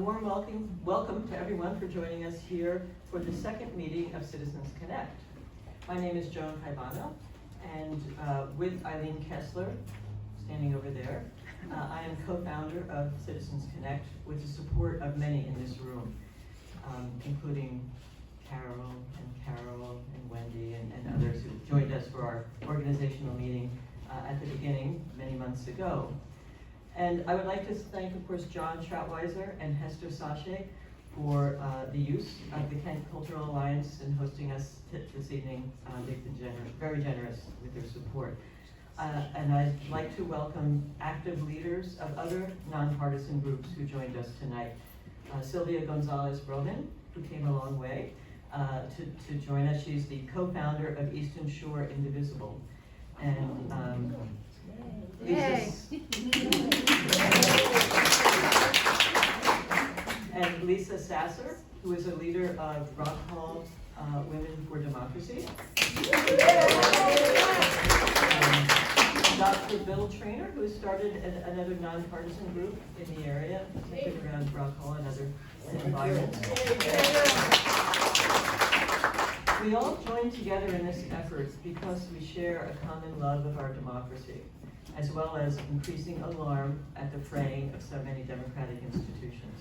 warm welcome to everyone for joining us here for the second meeting of Citizens Connect. My name is Joan Caivano, and with Eileen Kessler, standing over there, I am co-founder of Citizens Connect with the support of many in this room, including Carol and Wendy and others who joined us for our organizational meeting at the beginning many months ago. And I would like to thank, of course, John Troutweiser and Hester Sache for the use of the Kent Cultural Alliance in hosting us this evening. They've been very generous with their support. And I'd like to welcome active leaders of other nonpartisan groups who joined us tonight. Sylvia Gonzalez-Roman, who came a long way to join us. She's the co-founder of Eastern Shore Indivisible. And Lisa Sasser, who is a leader of Rock Hall Women for Democracy. Dr. Bill Trainer, who has started another nonpartisan group in the area, centered around Rock Hall and other environments. We all join together in this effort because we share a common love of our democracy, as well as increasing alarm at the fraying of so many democratic institutions.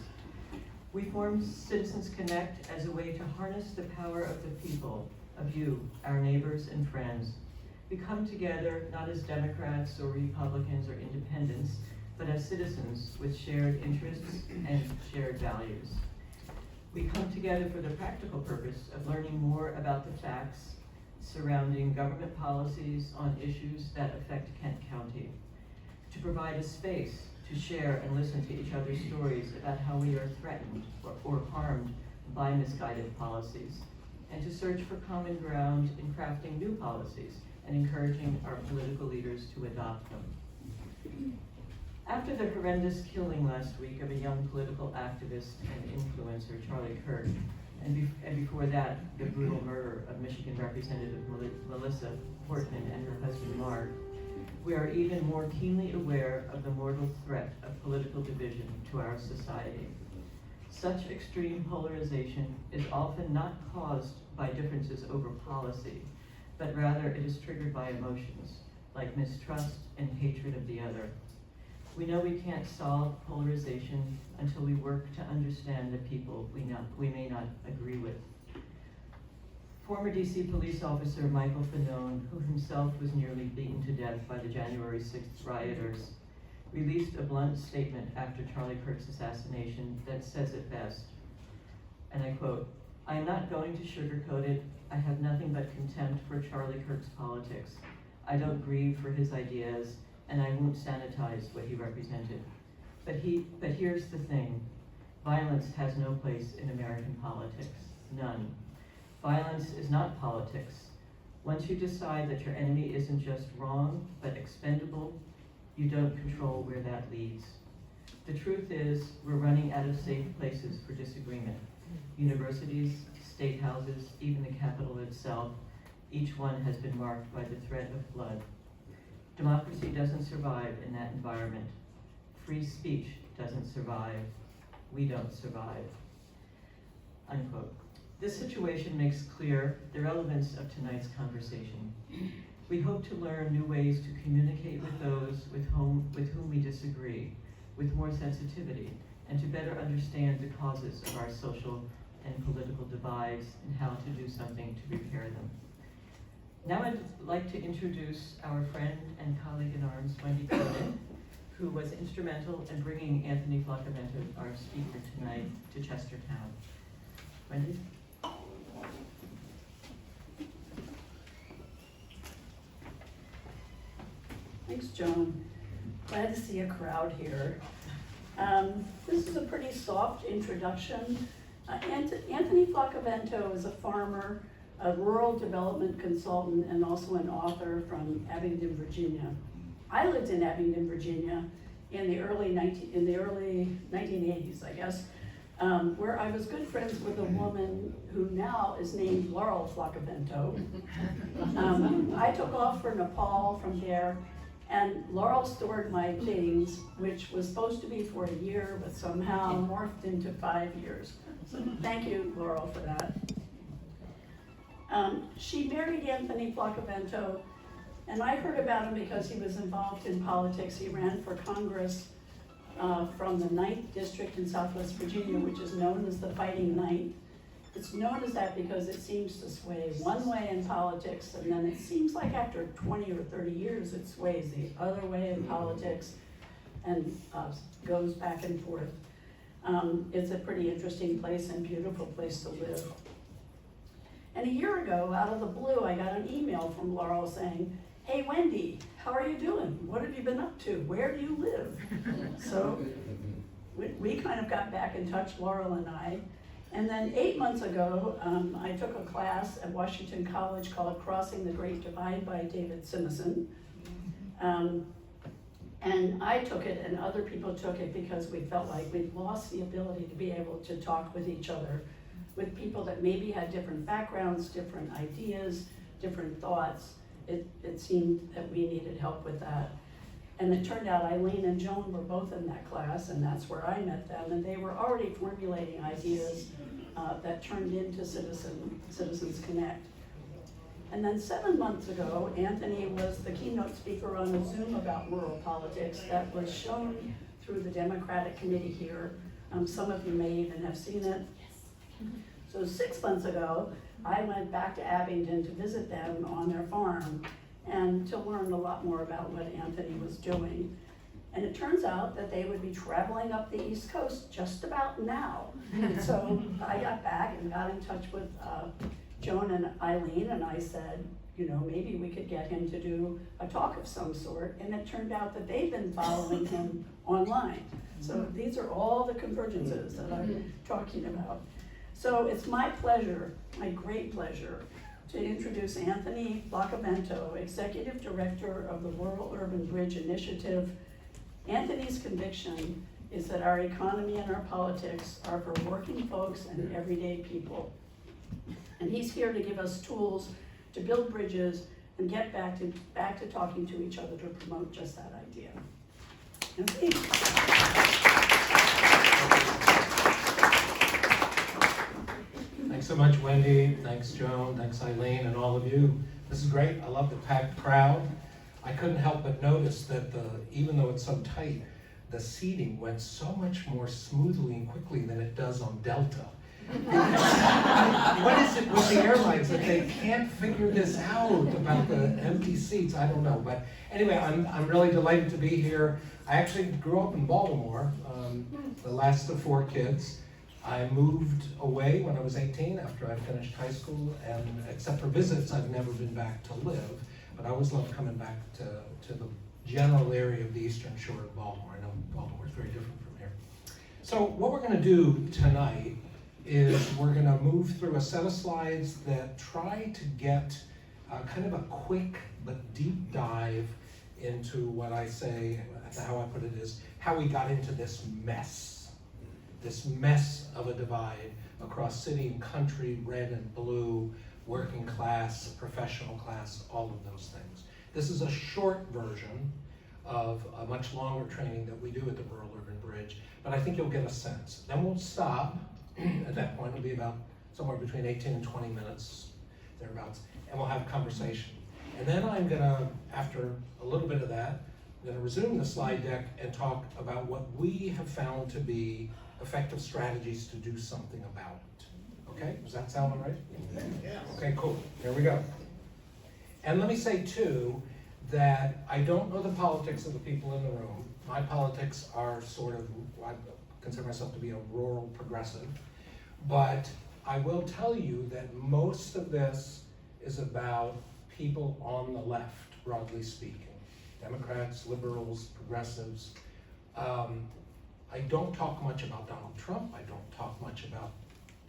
We formed Citizens Connect as a way to harness the power of the people, of you, our neighbors and friends. We come together not as Democrats or Republicans or independents, but as citizens with shared interests and shared values. We come together for the practical purpose of learning more about the facts surrounding government policies on issues that affect Kent County, to provide a space to share and listen to each other's stories about how we are threatened or harmed by misguided policies, and to search for common ground in crafting new policies and encouraging our political leaders to adopt them. After the horrendous killing last week of a young political activist and influencer, Charlie Kirk, and before that, the brutal murder of Michigan Representative Melissa Portman and her husband Mark, we are even more keenly aware of the mortal threat of political division to our society. Such extreme polarization is often not caused by differences over policy, but rather it is triggered by emotions, like mistrust and hatred of the other. We know we can't solve polarization until we work to understand the people we may not agree with. Former DC police officer Michael Fanone, who himself was nearly beaten to death by the January 6th rioters, released a blunt statement after Charlie Kirk's assassination that says it best. And I quote, "I am not going to sugarcoat it. I have nothing but contempt for Charlie Kirk's politics. I don't grieve for his ideas, and I won't sanitize what he represented. But here's the thing. Violence has no place in American politics. None. Violence is not politics. Once you decide that your enemy isn't just wrong, but expendable, you don't control where that leads. The truth is, we're running out of safe places for disagreement. Universities, state houses, even the Capitol itself, each one has been marked by the threat of blood. Democracy doesn't survive in that environment. Free speech doesn't survive. We don't survive." Unquote. This situation makes clear the relevance of tonight's conversation. We hope to learn new ways to communicate with those with whom we disagree, with more sensitivity, and to better understand the causes of our social and political divides and how to do something to repair them. Now I'd like to introduce our friend and colleague in arms, Wendy Cronin, who was instrumental in bringing Anthony Flaccavento, our speaker tonight, to Chestertown. Wendy? Thanks, Joan. Glad to see a crowd here. This is a pretty soft introduction. Anthony Flaccavento is a farmer, a rural development consultant, and also an author from Abingdon, Virginia. I lived in Abingdon, Virginia in the early 1980s, I guess, where I was good friends with a woman who now is named Laurel Flaccavento. I took off for Nepal from there, And Laurel stored my things, which was supposed to be for a year, but somehow morphed into 5 years. So thank you, Laurel, for that. She married Anthony Flaccavento, and I heard about him because he was involved in politics. He ran for Congress from the 9th District in Southwest Virginia, which is known as the Fighting Ninth. It's known as that because it seems to sway one way in politics, and then it seems like after 20 or 30 years, it sways the other way in politics and goes back and forth. It's a pretty interesting place and beautiful place to live. And a year ago, out of the blue, I got an email from Laurel saying, "Hey Wendy, how are you doing? What have you been up to? Where do you live?" So we kind of got back in touch, Laurel and I. And then 8 months ago, I took a class at Washington College called Crossing the Great Divide by David Simison. And I took it and other people took it because we felt like we'd lost the ability to be able to talk with each other, with people that maybe had different backgrounds, different ideas, different thoughts. It seemed that we needed help with that. And it turned out Eileen and Joan were both in that class, and that's where I met them, and they were already formulating ideas that turned into CitizensConnect. And then 7 months ago, Anthony was the keynote speaker on a Zoom about rural politics that was shown through the Democratic Committee here. Some of you may even have seen it. So 6 months ago, I went back to Abingdon to visit them on their farm and to learn a lot more about what Anthony was doing. And it turns out that they would be traveling up the East Coast just about now. So I got back and got in touch with Joan and Eileen, and I said, you know, maybe we could get him to do a talk of some sort. And it turned out that they've been following him online. So these are all the convergences that I'm talking about. So it's my pleasure, my great pleasure, to introduce Anthony Flaccavento, Executive Director of the Rural Urban Bridge Initiative. Anthony's conviction is that our economy and our politics are for working folks and everyday people. And he's here to give us tools to build bridges and get back to talking to each other to promote just that idea. Anthony. Thanks so much, Wendy. Thanks, Joan. Thanks, Eileen, and all of you. This is great. I love the packed crowd. I couldn't help but notice that even though it's so tight, the seating went so much more smoothly and quickly than it does on Delta. What is it with the airlines that they can't figure this out about the empty seats? I don't know. But anyway, I'm really delighted to be here. I actually grew up in Baltimore, the last of 4 kids. I moved away when I was 18 after I finished high school, and except for visits, I've never been back to live. But I always loved coming back to the general area of the eastern shore of Baltimore. I know Baltimore is very different from here. So what we're going to do tonight is we're going to move through a set of slides that try to get kind of a quick but deep dive into what I say, how I put it is, how we got into this mess of a divide across city and country, red and blue, working class, professional class, all of those things. This is a short version of a much longer training that we do at the Rural Urban Bridge, but I think you'll get a sense. Then we'll stop. At that point, it'll be about somewhere between 18 and 20 minutes, thereabouts, and we'll have a conversation. And then I'm gonna, after a little bit of that, I'm gonna resume the slide deck and talk about what we have found to be effective strategies to do something about it. Okay, does that sound all right? Yes. Okay, cool, here we go. And let me say too, that I don't know the politics of the people in the room. My politics are sort of, I consider myself to be a rural progressive, but I will tell you that most of this is about people on the left, broadly speaking. Democrats, liberals, progressives. I don't talk much about Donald Trump. I don't talk much about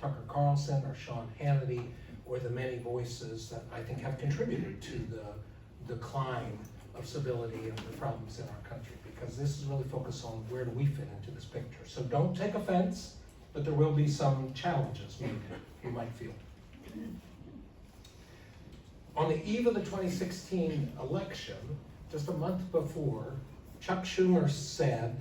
Tucker Carlson or Sean Hannity or the many voices that I think have contributed to the decline of civility and the problems in our country, because this is really focused on where do we fit into this picture. So don't take offense, but there will be some challenges you might feel. On the eve of the 2016 election, just a month before, Chuck Schumer said,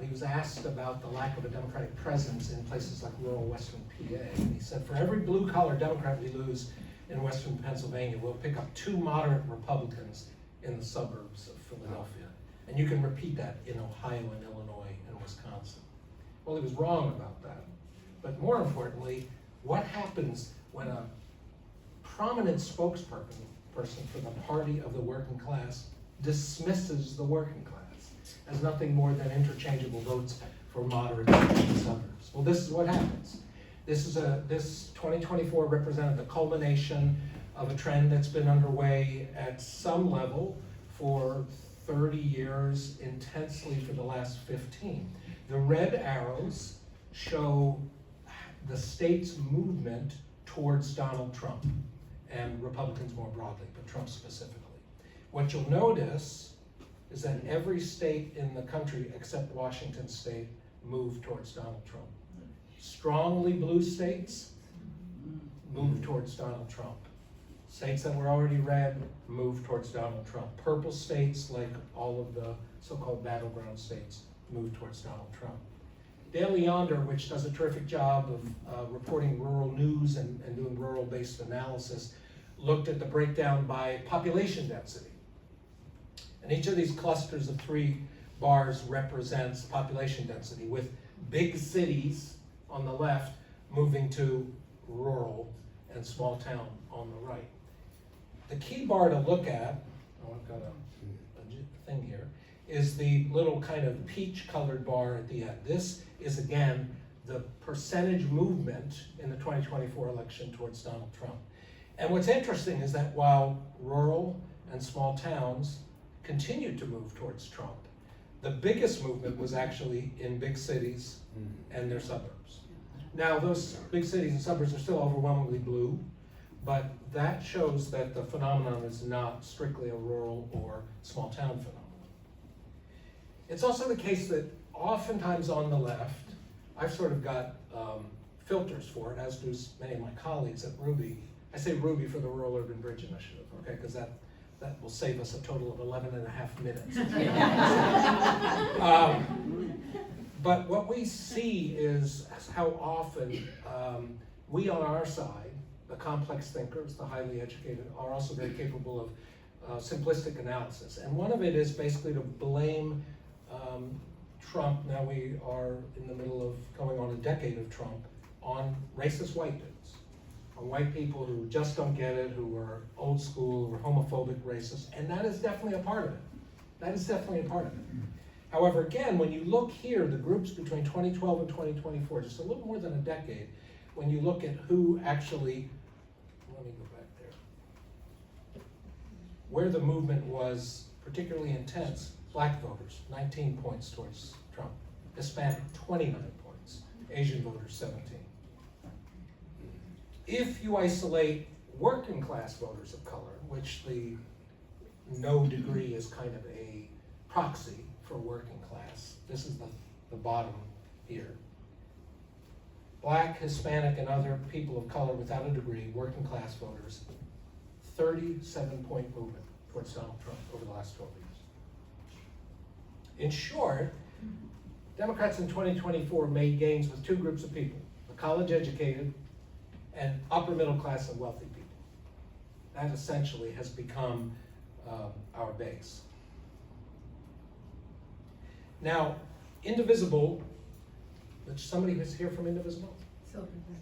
he was asked about the lack of a Democratic presence in places like rural western PA, and he said, for every blue-collar Democrat we lose in western Pennsylvania, we'll pick up 2 moderate Republicans in the suburbs of Philadelphia. And you can repeat that in Ohio and Illinois and Wisconsin. Well, he was wrong about that. But more importantly, what happens when a prominent spokesperson for the party of the working class dismisses the working class as nothing more than interchangeable votes for moderate in the suburbs? Well, this is what happens. This 2024 represented the culmination of a trend that's been underway at some level for 30 years, intensely for the last 15. The red arrows show the state's movement towards Donald Trump and Republicans more broadly, but Trump specifically. What you'll notice is that every state in the country except Washington State moved towards Donald Trump. Strongly blue states moved towards Donald Trump. States that were already red moved towards Donald Trump. Purple states, like all of the so-called battleground states, moved towards Donald Trump. Daily Yonder, which does a terrific job of reporting rural news and doing rural-based analysis, looked at the breakdown by population density. And each of these clusters of 3 bars represents population density, with big cities on the left moving to rural and small town on the right. The key bar to look at, oh, I've got a thing here, is the little kind of peach colored bar at the end. This is, again, the percentage movement in the 2024 election towards Donald Trump. And what's interesting is that while rural and small towns continued to move towards Trump, the biggest movement was actually in big cities and their suburbs. Now, those big cities and suburbs are still overwhelmingly blue, but that shows that the phenomenon is not strictly a rural or small town phenomenon. It's also the case that oftentimes on the left, I've sort of got filters for it, as do many of my colleagues at RUBI. I say RUBI for the Rural Urban Bridge Initiative, okay, because that will save us a total of 11 and a half minutes. But what we see is how often we on our side, the complex thinkers, the highly educated, are also very capable of simplistic analysis. And one of it is basically to blame Trump, now we are in the middle of going on a decade of Trump, on racist white dudes, on white people who just don't get it, who are old school, or homophobic, racist, and that is definitely a part of it. That is definitely a part of it. However, again, when you look here, the groups between 2012 and 2024, just a little more than a decade, when you look at who actually, let me go back there, where the movement was particularly intense, Black voters, 19 points towards Trump. Hispanic, 29 points. Asian voters, 17. If you isolate working class voters of color, which the no degree is kind of a proxy for working class, this is the bottom here. Black, Hispanic, and other people of color without a degree, working class voters, 37-point movement towards Donald Trump over the last 12 years. In short, Democrats in 2024 made gains with 2 groups of people, the college educated and upper middle class and wealthy people. That essentially has become our base. Now, Indivisible, which somebody was here from Indivisible?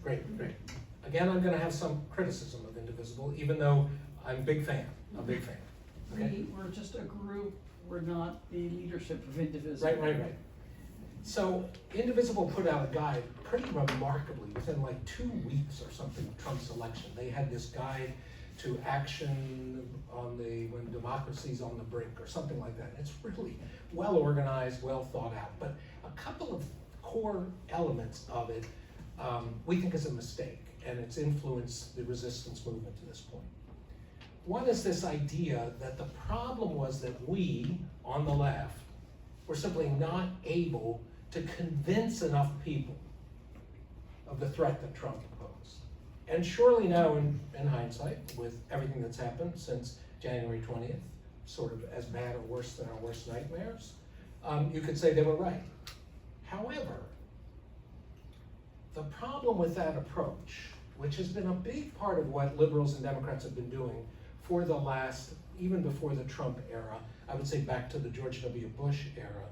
Great, great. Again, I'm going to have some criticism of Indivisible, even though I'm a big fan. Okay? We're just a group, we're not the leadership of Indivisible. Right. So Indivisible put out a guide pretty remarkably within like 2 weeks or something of Trump's election. They had this guide to action on when democracy's on the brink or something like that. It's really well organized, well thought out, but a couple of core elements of it we think is a mistake, and it's influenced the resistance movement to this point. One is this idea that the problem was that we, on the left, were simply not able to convince enough people of the threat that Trump posed. And surely now, in hindsight, with everything that's happened since January 20th, sort of as bad or worse than our worst nightmares, you could say they were right. However, the problem with that approach, which has been a big part of what liberals and Democrats have been doing for the last, even before the Trump era, I would say back to the George W. Bush era,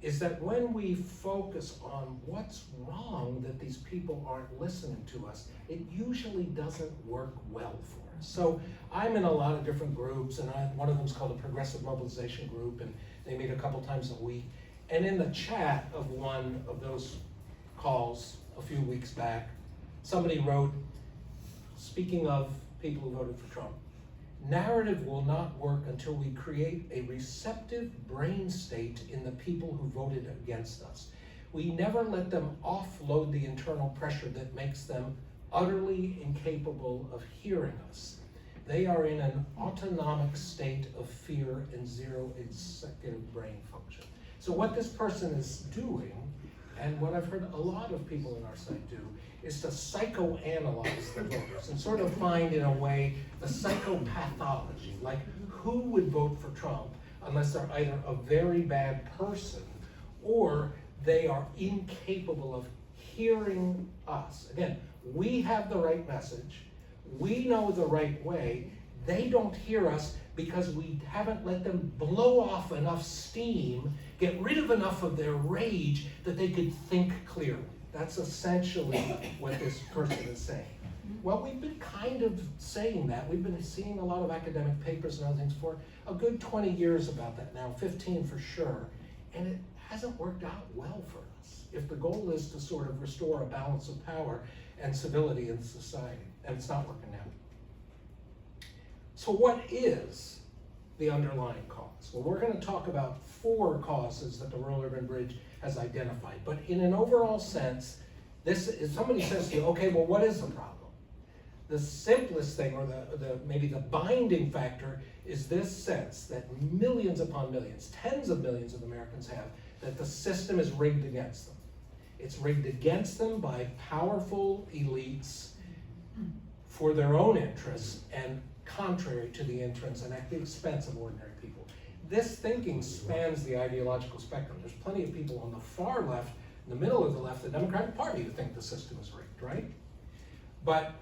is that when we focus on what's wrong that these people aren't listening to us, it usually doesn't work well for us. So I'm in a lot of different groups, and one of them is called a Progressive Mobilization Group, and they meet a couple times a week. And in the chat of one of those calls a few weeks back, somebody wrote, speaking of people who voted for Trump, narrative will not work until we create a receptive brain state in the people who voted against us. We never let them offload the internal pressure that makes them utterly incapable of hearing us. They are in an autonomic state of fear and zero executive brain function. So what this person is doing, and what I've heard a lot of people in our site do, is to psychoanalyze the voters and sort of find, in a way, the psychopathology, like who would vote for Trump unless they're either a very bad person or they are incapable of hearing us. Again, we have the right message, we know the right way, they don't hear us because we haven't let them blow off enough steam, get rid of enough of their rage that they could think clearly. That's essentially what this person is saying. Well, we've been kind of saying that. We've been seeing a lot of academic papers and other things for a good 20 years about that now, 15 for sure, and it hasn't worked out well for us. If the goal is to sort of restore a balance of power and civility in society, and it's not working out. So what is the underlying cause? Well, we're going to talk about 4 causes that the rural-urban bridge has identified. But in an overall sense, this is, somebody says to you, okay, well, what is the problem? The simplest thing, or maybe the binding factor, is this sense that millions upon millions, tens of millions of Americans have, that the system is rigged against them. It's rigged against them by powerful elites for their own interests and contrary to the interests and at the expense of ordinary people. This thinking spans the ideological spectrum. There's plenty of people on the far left, in the middle of the left, the Democratic Party, who think the system is rigged, right? But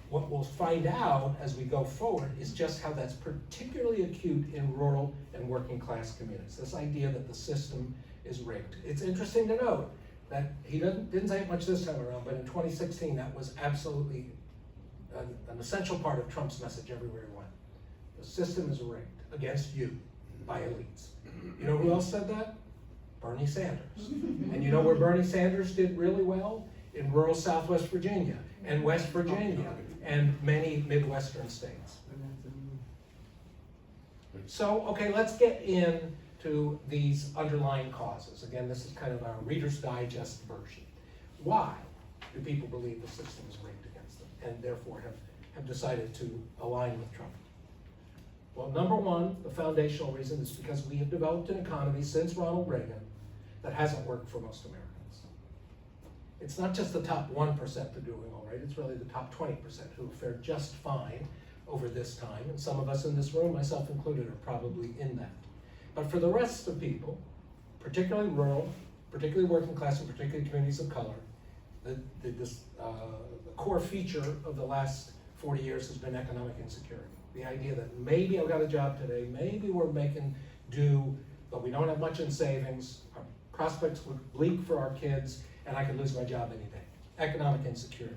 what we'll find out as we go forward is just how that's particularly acute in rural and working class communities. This idea that the system is rigged. It's interesting to note that he didn't say it much this time around, but in 2016 that was absolutely an essential part of Trump's message everywhere he went. The system is rigged against you by elites. You know who else said that? Bernie Sanders. And you know where Bernie Sanders did really well? In rural Southwest Virginia and West Virginia and many Midwestern states. So, okay, let's get into these underlying causes. Again, this is kind of our Reader's Digest version. Why do people believe the system is rigged against them and therefore have decided to align with Trump? Well, number one, the foundational reason is because we have developed an economy since Ronald Reagan that hasn't worked for most Americans. It's not just the top 1% that are doing all right, it's really the top 20% who have fared just fine over this time, and some of us in this room, myself included, are probably in that. But for the rest of people, particularly rural, particularly working class, and particularly communities of color, the core feature of the last 40 years has been economic insecurity. The idea that maybe I've got a job today, maybe we're making do, but we don't have much in savings, our prospects look bleak for our kids, and I could lose my job any day. Economic insecurity.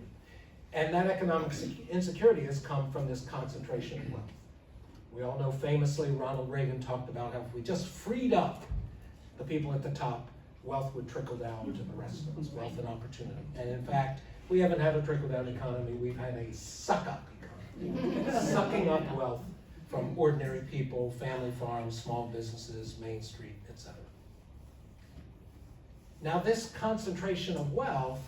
And that economic insecurity has come from this concentration of wealth. We all know famously Ronald Reagan talked about how if we just freed up the people at the top, wealth would trickle down to the rest of us, wealth and opportunity. And in fact, we haven't had a trickle-down economy, we've had a suck-up economy. Sucking up wealth from ordinary people, family farms, small businesses, Main Street, etc. Now this concentration of wealth,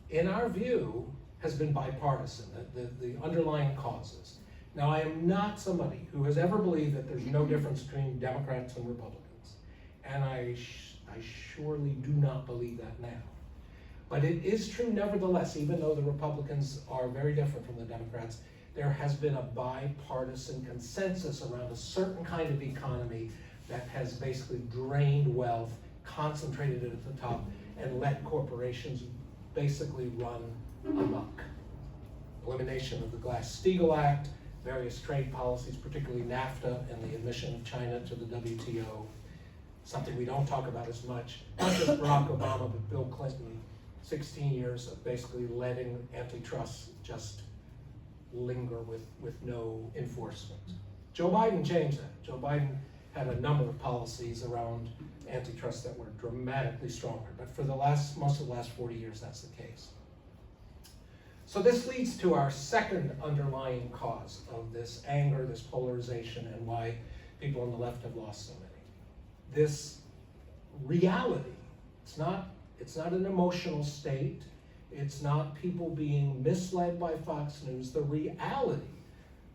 in our view, has been bipartisan, the underlying causes. Now I am not somebody who has ever believed that there's no difference between Democrats and Republicans. And I surely do not believe that now. But it is true nevertheless, even though the Republicans are very different from the Democrats, there has been a bipartisan consensus around a certain kind of economy that has basically drained wealth, concentrated it at the top, and let corporations basically run amok. Elimination of the Glass-Steagall Act, various trade policies, particularly NAFTA and the admission of China to the WTO, something we don't talk about as much, not just Barack Obama, but Bill Clinton, 16 years of basically letting antitrust just linger with no enforcement. Joe Biden changed that. Joe Biden had a number of policies around antitrust that were dramatically stronger, but for most of the last 40 years, that's the case. So this leads to our second underlying cause of this anger, this polarization, and why people on the left have lost so many. This reality, it's not an emotional state, it's not people being misled by Fox News, the reality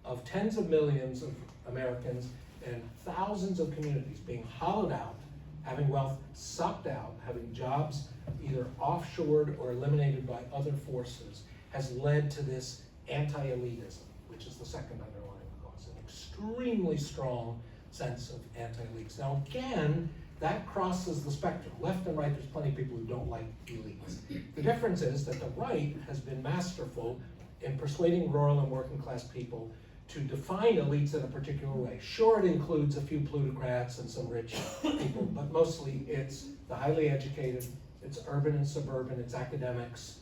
of tens of millions of Americans and thousands of communities being hollowed out, having wealth sucked out, having jobs either offshored or eliminated by other forces, has led to this anti-elitism, which is the second underlying cause, an extremely strong sense of anti-elites. Now again, that crosses the spectrum. Left and right, there's plenty of people who don't like elites. The difference is that the right has been masterful in persuading rural and working class people to define elites in a particular way. Sure, it includes a few plutocrats and some rich people, but mostly it's the highly educated, it's urban and suburban, it's academics,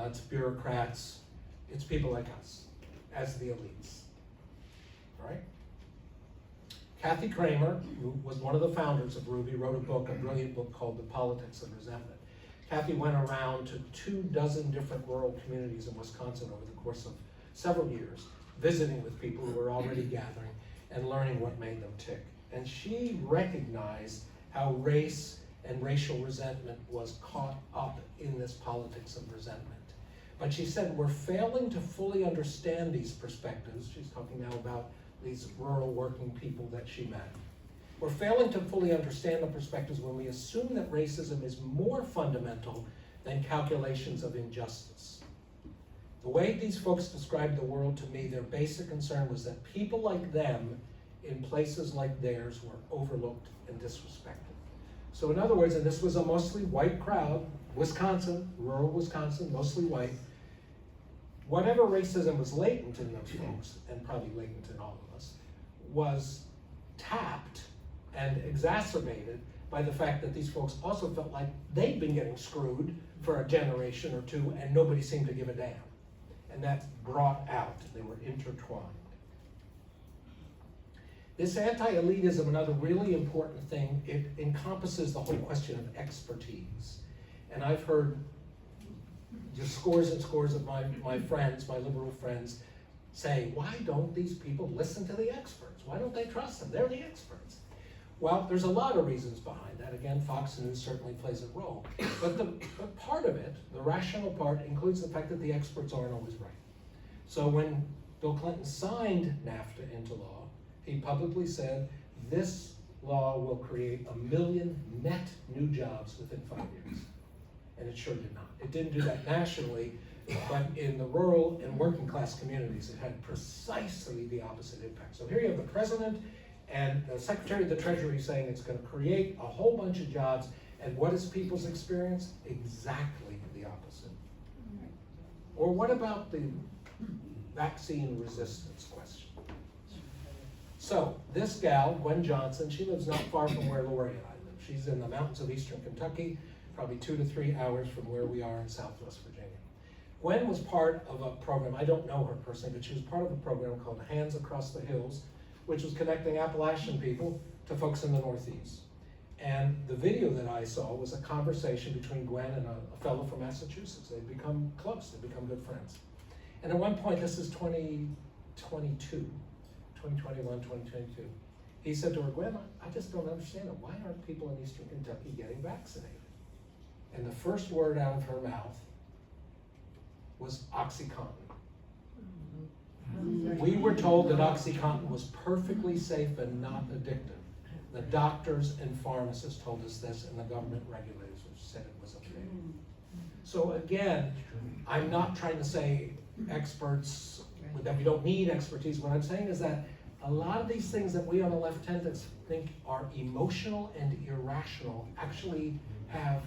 it's bureaucrats, it's people like us as the elites, all right? Kathy Kramer, who was one of the founders of RUBI, wrote a brilliant book called The Politics of Resentment. Kathy went around to 24 different rural communities in Wisconsin over the course of several years, visiting with people who were already gathering and learning what made them tick. And she recognized how race and racial resentment was caught up in this politics of resentment. But she said, we're failing to fully understand these perspectives. She's talking now about these rural working people that she met. We're failing to fully understand the perspectives when we assume that racism is more fundamental than calculations of injustice. The way these folks described the world to me, their basic concern was that people like them in places like theirs were overlooked and disrespected. So in other words, and this was a mostly white crowd, Wisconsin, rural Wisconsin, mostly white, whatever racism was latent in those folks, and probably latent in all of us, was tapped and exacerbated by the fact that these folks also felt like they'd been getting screwed for a generation or two and nobody seemed to give a damn. And that's brought out, they were intertwined. This anti-elitism, another really important thing, it encompasses the whole question of expertise. And I've heard just scores and scores of my friends, my liberal friends, say, why don't these people listen to the experts? Why don't they trust them? They're the experts. Well, there's a lot of reasons behind that. Again, Fox News certainly plays a role. But part of it, the rational part, includes the fact that the experts aren't always right. So when Bill Clinton signed NAFTA into law, he publicly said, this law will create 1 million net new jobs within 5 years. And it sure did not. It didn't do that nationally, but in the rural and working class communities, it had precisely the opposite impact. So here you have the president and the Secretary of the Treasury saying it's going to create a whole bunch of jobs, and what is people's experience? Exactly the opposite. Or what about the vaccine resistance question? So this gal, Gwen Johnson, she lives not far from where Lori and I live. She's in the mountains of eastern Kentucky, probably 2 to 3 hours from where we are in Southwest Virginia. Gwen was part of a program, I don't know her personally, but she was part of a program called Hands Across the Hills, which was connecting Appalachian people to folks in the Northeast. And the video that I saw was a conversation between Gwen and a fellow from Massachusetts. They'd become close, they'd become good friends. And at one point, this is 2021, 2022, he said to her, Gwen, I just don't understand it. Why aren't people in eastern Kentucky getting vaccinated? And the first word out of her mouth was OxyContin. We were told that OxyContin was perfectly safe and not addictive. The doctors and pharmacists told us this, and the government regulators said it was okay. So again, I'm not trying to say experts, that we don't need expertise. What I'm saying is that a lot of these things that we on the left tend to think are emotional and irrational actually have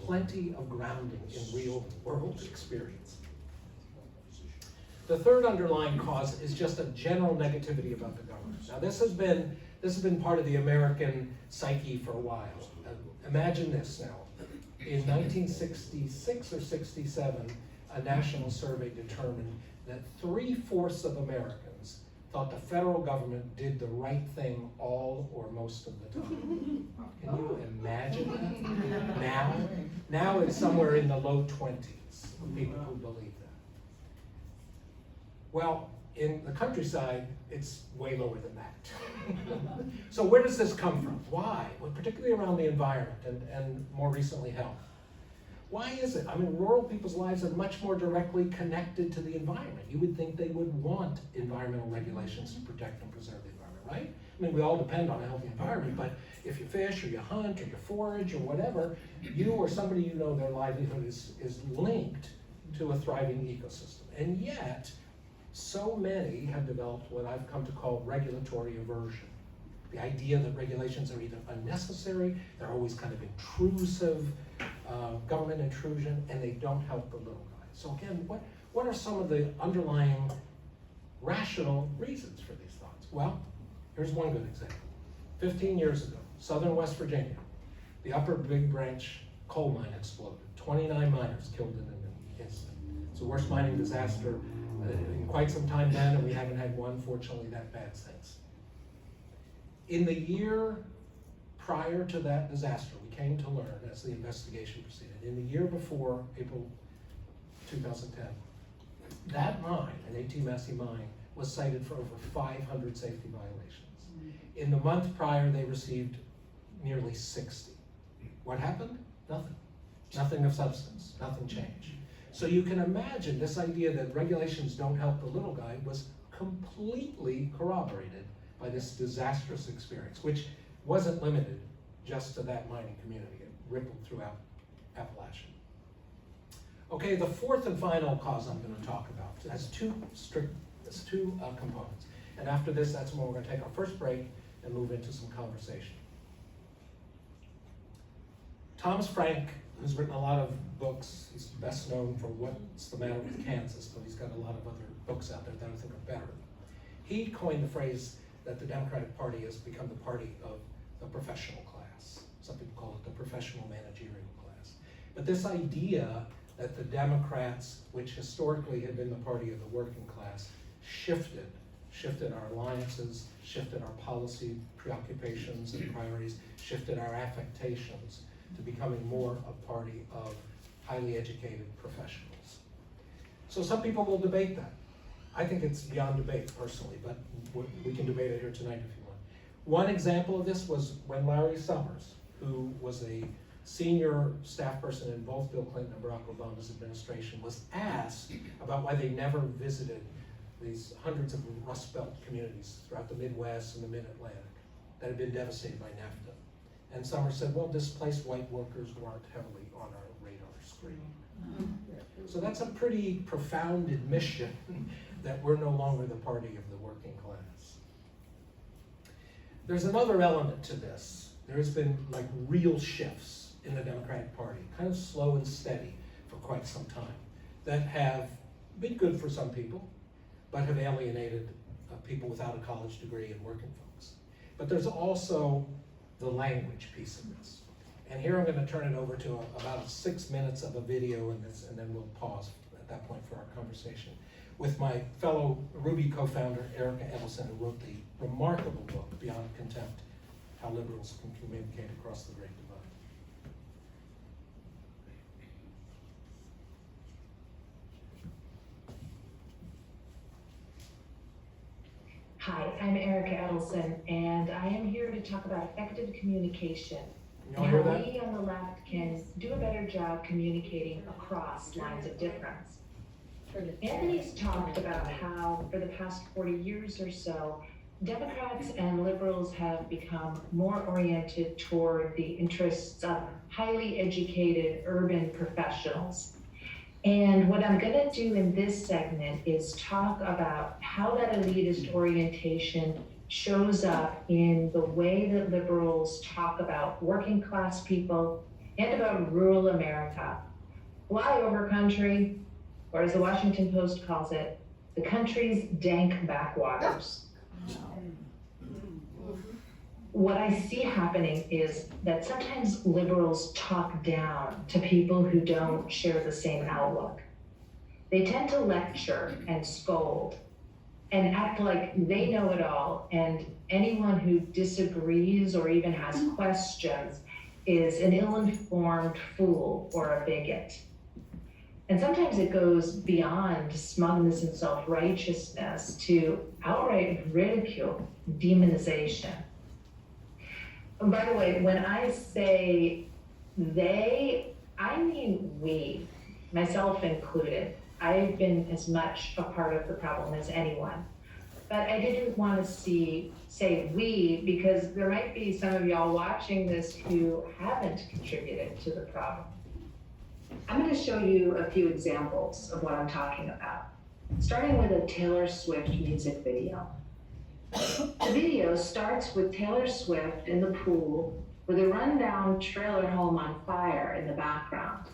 plenty of grounding in real world experience. The third underlying cause is just a general negativity about the government. Now this has been part of the American psyche for a while. Imagine this now. In 1966 or 67, a national survey determined that 3/4 of Americans thought the federal government did the right thing all or most of the time. Can you imagine that? Now it's somewhere in the low 20s of people who believe that. Well, in the countryside, it's way lower than that. So where does this come from? Why? Well, particularly around the environment and more recently health. Why is it? I mean, rural people's lives are much more directly connected to the environment. You would think they would want environmental regulations to protect and preserve the environment, right? I mean, we all depend on a healthy environment, but if you fish or you hunt or you forage or whatever, you or somebody you know, their livelihood is linked to a thriving ecosystem. And yet, so many have developed what I've come to call regulatory aversion. The idea that regulations are either unnecessary, they're always kind of intrusive, government intrusion, and they don't help the little guy. So again, what are some of the underlying rational reasons for these thoughts? Well, here's one good example. 15 years ago, southern West Virginia, the Upper Big Branch coal mine exploded. 29 miners killed in an instant. It's the worst mining disaster in quite some time then, and we haven't had one, fortunately, that bad since. In the year prior to that disaster, we came to learn as the investigation proceeded, in the year before April 2010, that mine, an A.T. Massey mine, was cited for over 500 safety violations. In the month prior, they received nearly 60. What happened? Nothing. Nothing of substance. Nothing changed. So you can imagine this idea that regulations don't help the little guy was completely corroborated by this disastrous experience, which wasn't limited just to that mining community. It rippled throughout Appalachia. Okay, the fourth and final cause I'm going to talk about has two components. And after this, that's when we're going to take our first break and move into some conversation. Thomas Frank, who's written a lot of books, he's best known for What's the Matter with Kansas, but he's got a lot of other books out there that I think are better. He coined the phrase that the Democratic Party has become the party of the professional class. Some people call it the professional managerial class. But this idea that the Democrats, which historically had been the party of the working class, shifted our alliances, shifted our policy preoccupations and priorities, shifted our affectations to becoming more a party of highly educated professionals. So some people will debate that. I think it's beyond debate personally, but we can debate it here tonight if you want. One example of this was when Larry Summers, who was a senior staff person in both Bill Clinton and Barack Obama's administration, was asked about why they never visited these hundreds of Rust Belt communities throughout the Midwest and the Mid-Atlantic that had been devastated by NAFTA. And Summers said, well, displaced white workers weren't heavily on our radar screen. So that's a pretty profound admission that we're no longer the party of the working class. There's another element to this. There has been like real shifts in the Democratic Party, kind of slow and steady for quite some time, that have been good for some people, but have alienated people without a college degree and working folks. But there's also the language piece of this. And here I'm going to turn it over to about 6 minutes of a video in this, and then we'll pause at that point for our conversation with my fellow RUBI co-founder, Erica Edelson, who wrote the remarkable book, Beyond Contempt, How Liberals Can Communicate Across the Great Divide. Hi, I'm Erica Edelson, and I am here to talk about effective communication. Y'all hear How that? we on the left can do a better job communicating across lines of difference. Anthony's talked about how for the past 40 years or so, Democrats and liberals have become more oriented toward the interests of highly educated urban professionals. And what I'm gonna do in this segment is talk about how that elitist orientation shows up in the way that liberals talk about working class people and about rural America. Flyover country, or as the Washington Post calls it, the country's dank backwaters. What I see happening is that sometimes liberals talk down to people who don't share the same outlook. They tend to lecture and scold and act like they know it all, and anyone who disagrees or even has questions is an ill-informed fool or a bigot. And sometimes it goes beyond smugness and self-righteousness to outright ridicule, demonization. And by the way, when I say they, I mean we, myself included. I've been as much a part of the problem as anyone. But I didn't want to say we, because there might be some of y'all watching this who haven't contributed to the problem. I'm going to show you a few examples of what I'm talking about, starting with a Taylor Swift music video. The video starts with Taylor Swift in the pool with a rundown trailer home on fire in the background.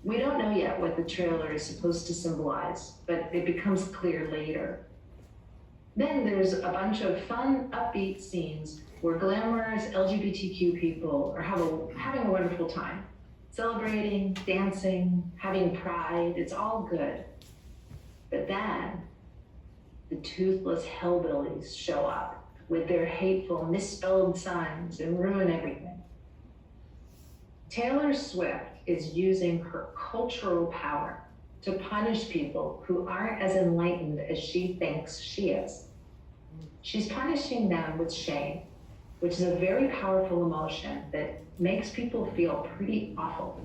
We don't know yet what the trailer is supposed to symbolize, but it becomes clear later. Then there's a bunch of fun, upbeat scenes where glamorous LGBTQ people are having a wonderful time. Celebrating, dancing, having pride, it's all good. But then, the toothless hellbillies show up with their hateful, misspelled signs and ruin everything. Taylor Swift is using her cultural power to punish people who aren't as enlightened as she thinks she is. She's punishing them with shame, which is a very powerful emotion that makes people feel pretty awful.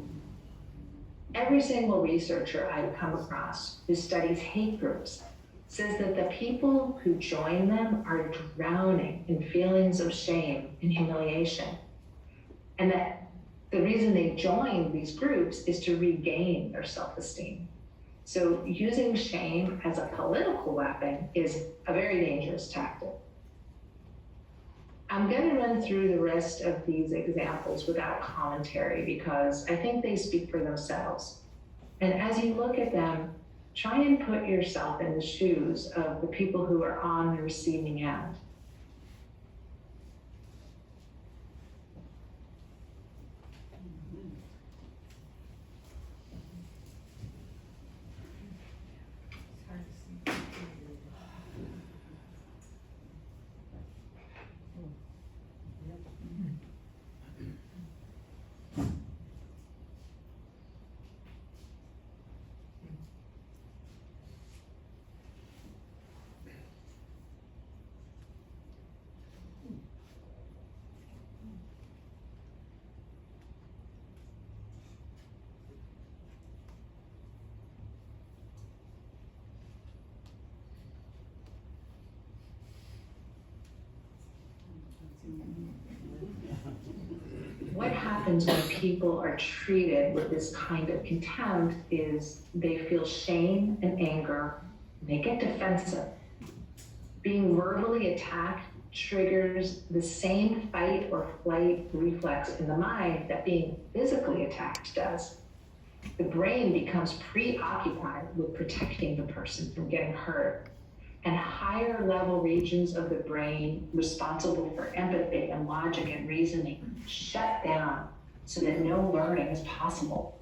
Every single researcher I've come across who studies hate groups says that the people who join them are drowning in feelings of shame and humiliation. And that the reason they join these groups is to regain their self-esteem. So using shame as a political weapon is a very dangerous tactic. I'm going to run through the rest of these examples without commentary because I think they speak for themselves. And as you look at them, try and put yourself in the shoes of the people who are on the receiving end. What happens when people are treated with this kind of contempt is they feel shame and anger, and they get defensive. Being verbally attacked triggers the same fight or flight reflex in the mind that being physically attacked does. The brain becomes preoccupied with protecting the person from getting hurt, and higher level regions of the brain responsible for empathy and logic and reasoning shut down so that no learning is possible.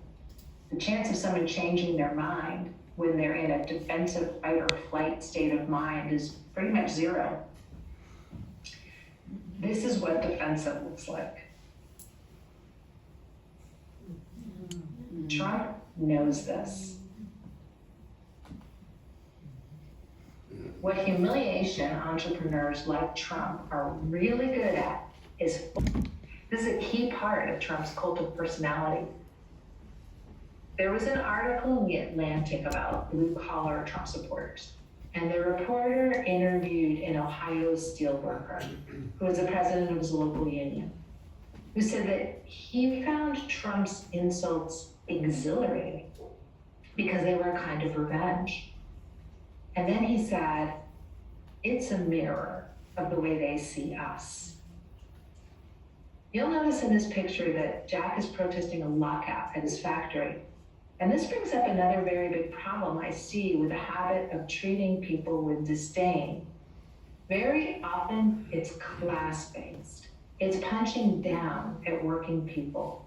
The chance of someone changing their mind when they're in a defensive fight or flight state of mind is pretty much zero. This is what defensive looks like. Trump knows this. What humiliation entrepreneurs like Trump are really good at is, this is a key part of Trump's cult of personality. There was an article in The Atlantic about blue-collar Trump supporters, and the reporter interviewed an Ohio steelworker who was the president of his local union, who said that he found Trump's insults exhilarating. because they were a kind of revenge. And then he said, it's a mirror of the way they see us. You'll notice in this picture that Jack is protesting a lockout at his factory. And this brings up another very big problem I see with the habit of treating people with disdain. Very often it's class-based. It's punching down at working people,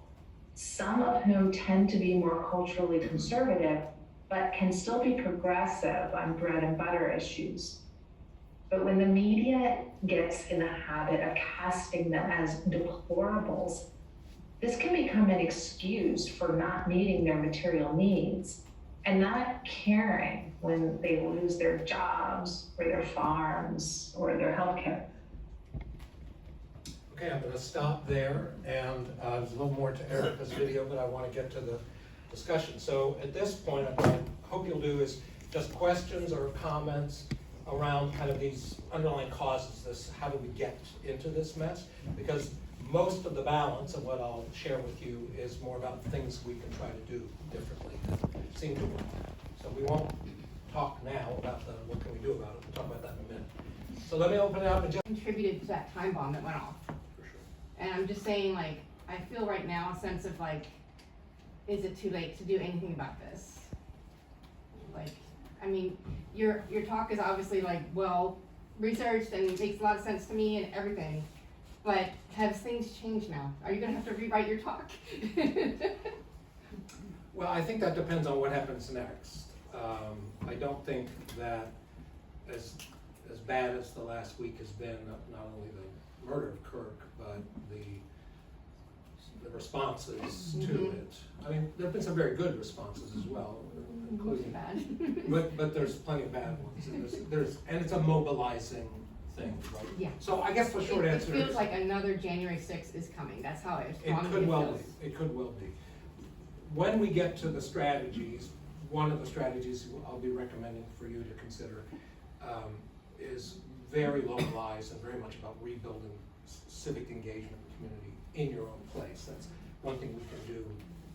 some of whom tend to be more culturally conservative, but can still be progressive on bread and butter issues. But when the media gets in the habit of casting them as deplorables, this can become an excuse for not meeting their material needs and not caring when they lose their jobs or their farms or their healthcare. Okay, I'm gonna stop there, and there's a little more to Erica's video, but I wanna get to the discussion. So at this point, what I hope you'll do is just questions or comments around kind of these underlying causes, how do we get into this mess? Because most of the balance of what I'll share with you is more about things we can try to do differently that seem to work. So we won't talk now about what can we do about it. We'll talk about that in a minute. So let me open it up and just contributed to that time bomb that went off. for sure. And I'm just saying, like, I feel right now a sense of like, is it too late to do anything about this? Like, I mean, your talk is obviously like well researched and makes a lot of sense to me and everything. But have things changed now? Are you gonna have to rewrite your talk? Well, I think that depends on what happens next. I don't think that as bad as the last week has been, not only the murder of Kirk, but the responses to it. I mean, there have been some very good responses as well, including bad. but there's plenty of bad ones. And it's a mobilizing thing, right? Yeah. So I guess the short answer It feels is like another January 6th is coming. That's how it it could well be. It could well be. When we get to the strategies, one of the strategies I'll be recommending for you to consider is very localized and very much about rebuilding civic engagement and community in your own place. That's one thing we can do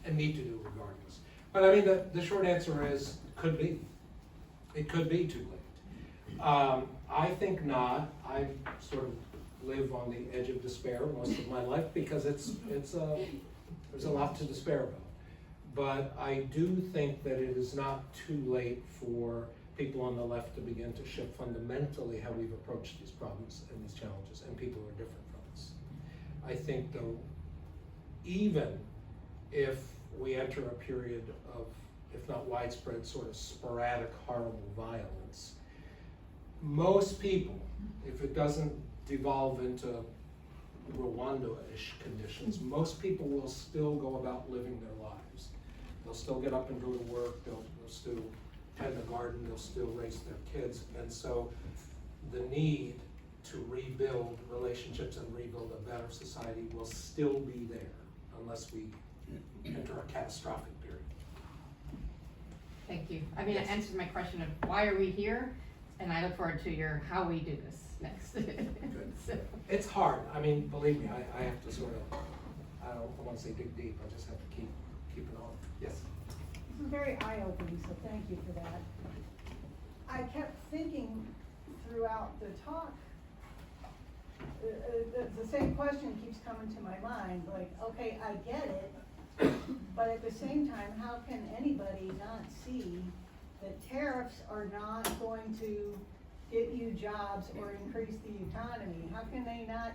and need to do regardless. But I mean, the short answer is, could be. It could be too late. I think not. I sort of live on the edge of despair most of my life because there's a lot to despair about. But I do think that it is not too late for people on the left to begin to shift fundamentally how we've approached these problems and these challenges, and people who are different from us. I think though, even if we enter a period of, if not widespread, sort of sporadic, horrible violence, most people, if it doesn't devolve into Rwanda-ish conditions, most people will still go about living their lives. They'll still get up and go to work, they'll still tend the garden, they'll still raise their kids. And so the need to rebuild relationships and rebuild a better society will still be there unless we enter a catastrophic period. Thank you. I mean, Yes. it answered my question of why are we here? And I look forward to your how we do this next. Good. So, It's hard. I mean, believe me, I have to sort of, I want to say dig deep, I just have to keep it on. Yes? This is very eye-opening, so thank you for that. I kept thinking throughout the talk, the same question keeps coming to my mind, like, okay, I get it, but at the same time, how can anybody not see that tariffs are not going to get you jobs or increase the economy? How can they not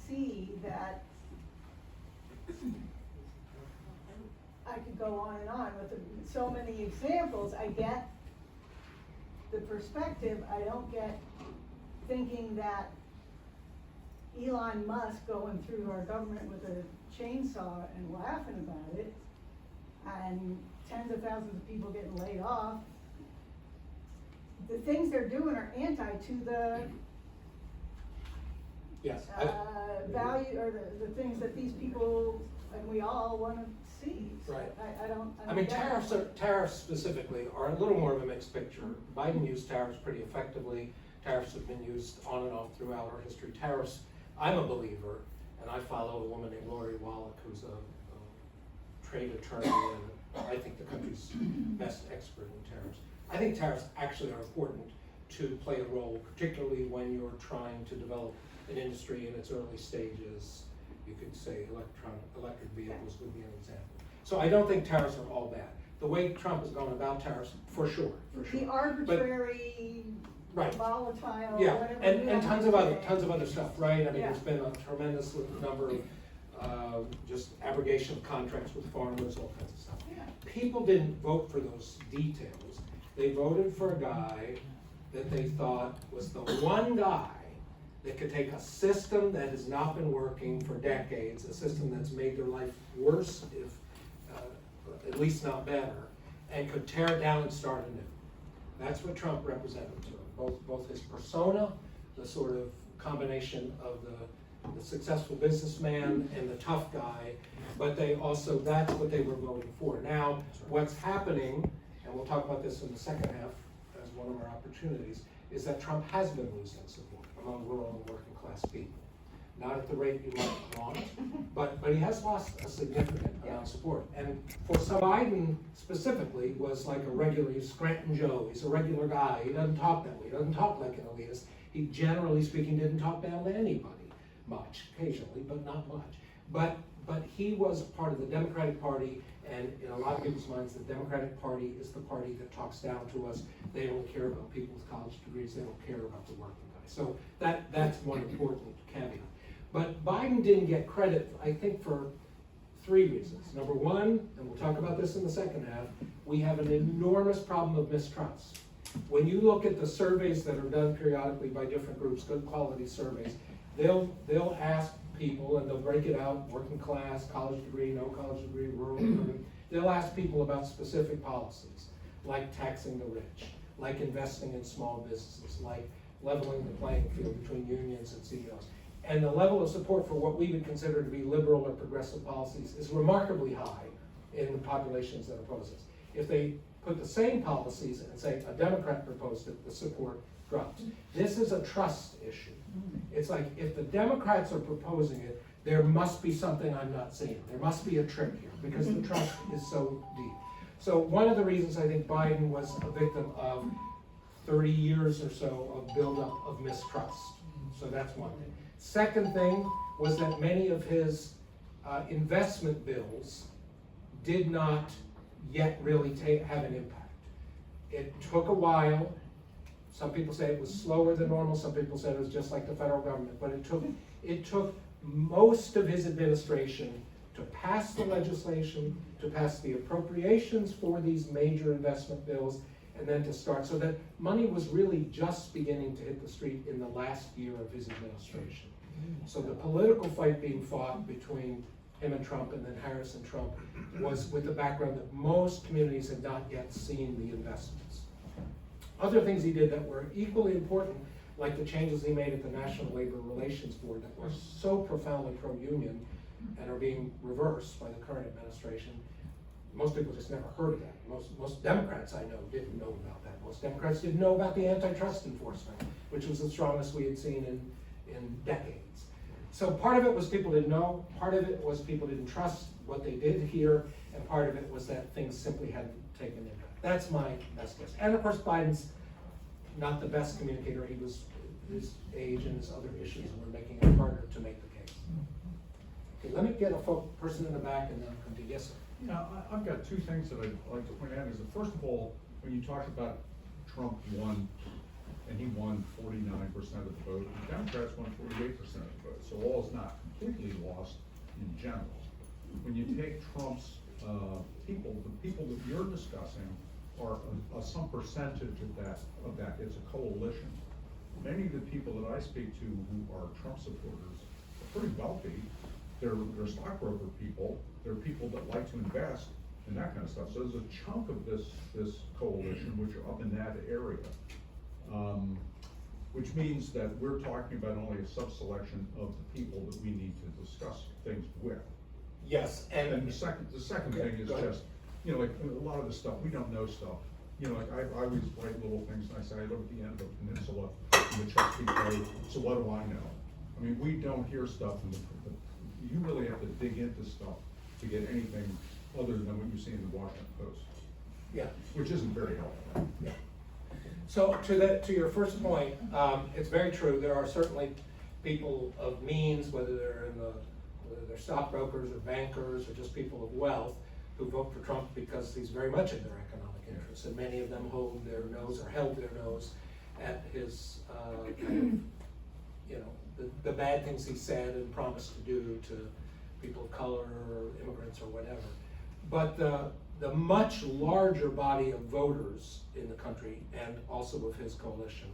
see that? I could go on and on with so many examples. I get the perspective. I don't get thinking that Elon Musk going through our government with a chainsaw and laughing about it, and tens of thousands of people getting laid off. The things they're doing are anti to the Yes. value, or the things that these people and we all want to see. So Right. I don't I mean, get it. tariffs specifically are a little more of a mixed picture. Biden used tariffs pretty effectively. Tariffs have been used on and off throughout our history. Tariffs, I'm a believer, and I follow a woman named Lori Wallach, who's a trade attorney and I think the country's best expert in tariffs. I think tariffs actually are important to play a role, particularly when you're trying to develop an industry in its early stages. You could say electric vehicles would be an example. So I don't think tariffs are all bad. The way Trump has gone about tariffs, for sure. The arbitrary, Right. volatile, Yeah, whatever. and tons of other stuff, right? I mean, Yeah. there's been a tremendous number of just abrogation of contracts with farmers, all kinds of stuff. Yeah. People didn't vote for those details. They voted for a guy that they thought was the one guy that could take a system that has not been working for decades, a system that's made their life worse, if at least not better, and could tear it down and start anew. That's what Trump represented to him. Both his persona, the sort of combination of the successful businessman and the tough guy, but they also, that's what they were voting for. Now, what's happening, and we'll talk about this in the second half as one of our opportunities, is that Trump has been losing support among rural and working class people. Not at the rate you might want, but he has lost a significant amount of support. And for some, Biden specifically was like a regular, he's Scranton Joe, he's a regular guy, he doesn't talk that way, he doesn't talk like an elitist. He generally speaking didn't talk down to anybody much, occasionally, but not much. But he was part of the Democratic Party, and in a lot of people's minds, the Democratic Party is the party that talks down to us. They don't care about people with college degrees, they don't care about the working guy. So that's one important caveat. But Biden didn't get credit, I think, for three reasons. Number one, and we'll talk about this in the second half, we have an enormous problem of mistrust. When you look at the surveys that are done periodically by different groups, good quality surveys, they'll ask people, and they'll break it out, working class, college degree, no college degree, rural, urban. They'll ask people about specific policies, like taxing the rich, like investing in small businesses, like leveling the playing field between unions and CEOs. And the level of support for what we would consider to be liberal or progressive policies is remarkably high in the populations that oppose us. If they put the same policies and say a Democrat proposed it, the support drops. This is a trust issue. It's like if the Democrats are proposing it, there must be something I'm not seeing. There must be a trick here because the trust is so deep. So one of the reasons I think Biden was a victim of 30 years or so of buildup of mistrust. So that's one thing. Second thing was that many of his investment bills did not yet really have an impact. It took a while. Some people say it was slower than normal. Some people said it was just like the federal government. But it took most of his administration to pass the legislation, to pass the appropriations for these major investment bills, and then to start. So that money was really just beginning to hit the street in the last year of his administration. So the political fight being fought between him and Trump, and then Harris and Trump, was with the background that most communities had not yet seen the investments. Other things he did that were equally important, like the changes he made at the National Labor Relations Board that were so profoundly pro-union and are being reversed by the current administration. Most people just never heard of that. Most Democrats I know didn't know about that. Most Democrats didn't know about the antitrust enforcement, which was the strongest we had seen in decades. So part of it was people didn't know, part of it was people didn't trust what they did here, and part of it was that things simply hadn't taken impact. That's my best guess. And of course, Biden's not the best communicator. He was, his age and his other issues were making it harder to make the case. Okay, let me get a person in the back and then I'll come to you. Yes, sir. Yeah, I've got two things that I'd like to point out. Is that first of all, when you talk about Trump won, and he won 49% of the vote, the Democrats won 48% of the vote, so all is not completely lost in general. When you take Trump's people, the people that you're discussing are some percentage of that is a coalition. Many of the people that I speak to who are Trump supporters are pretty wealthy. They're stockbroker people. They're people that like to invest and that kind of stuff. So there's a chunk of this coalition which are up in that area, which means that we're talking about only a sub-selection of the people that we need to discuss things with. Yes, And the second thing is just, you know, like a lot of the stuff, we don't know stuff. You know, like I always write little things and I say, I live at the end of a peninsula in the Chesapeake Bay, so what do I know? I mean, we don't hear stuff, you really have to dig into stuff to get anything other than what you see in the Washington Post, Yeah. which isn't very helpful. So to your first point, it's very true. There are certainly people of means, whether they're stockbrokers or bankers or just people of wealth, who vote for Trump because he's very much in their economic interests, and many of them hold their nose or held their nose at his kind of, the bad things he said and promised to do to people of color or immigrants or whatever. But the much larger body of voters in the country, and also of his coalition,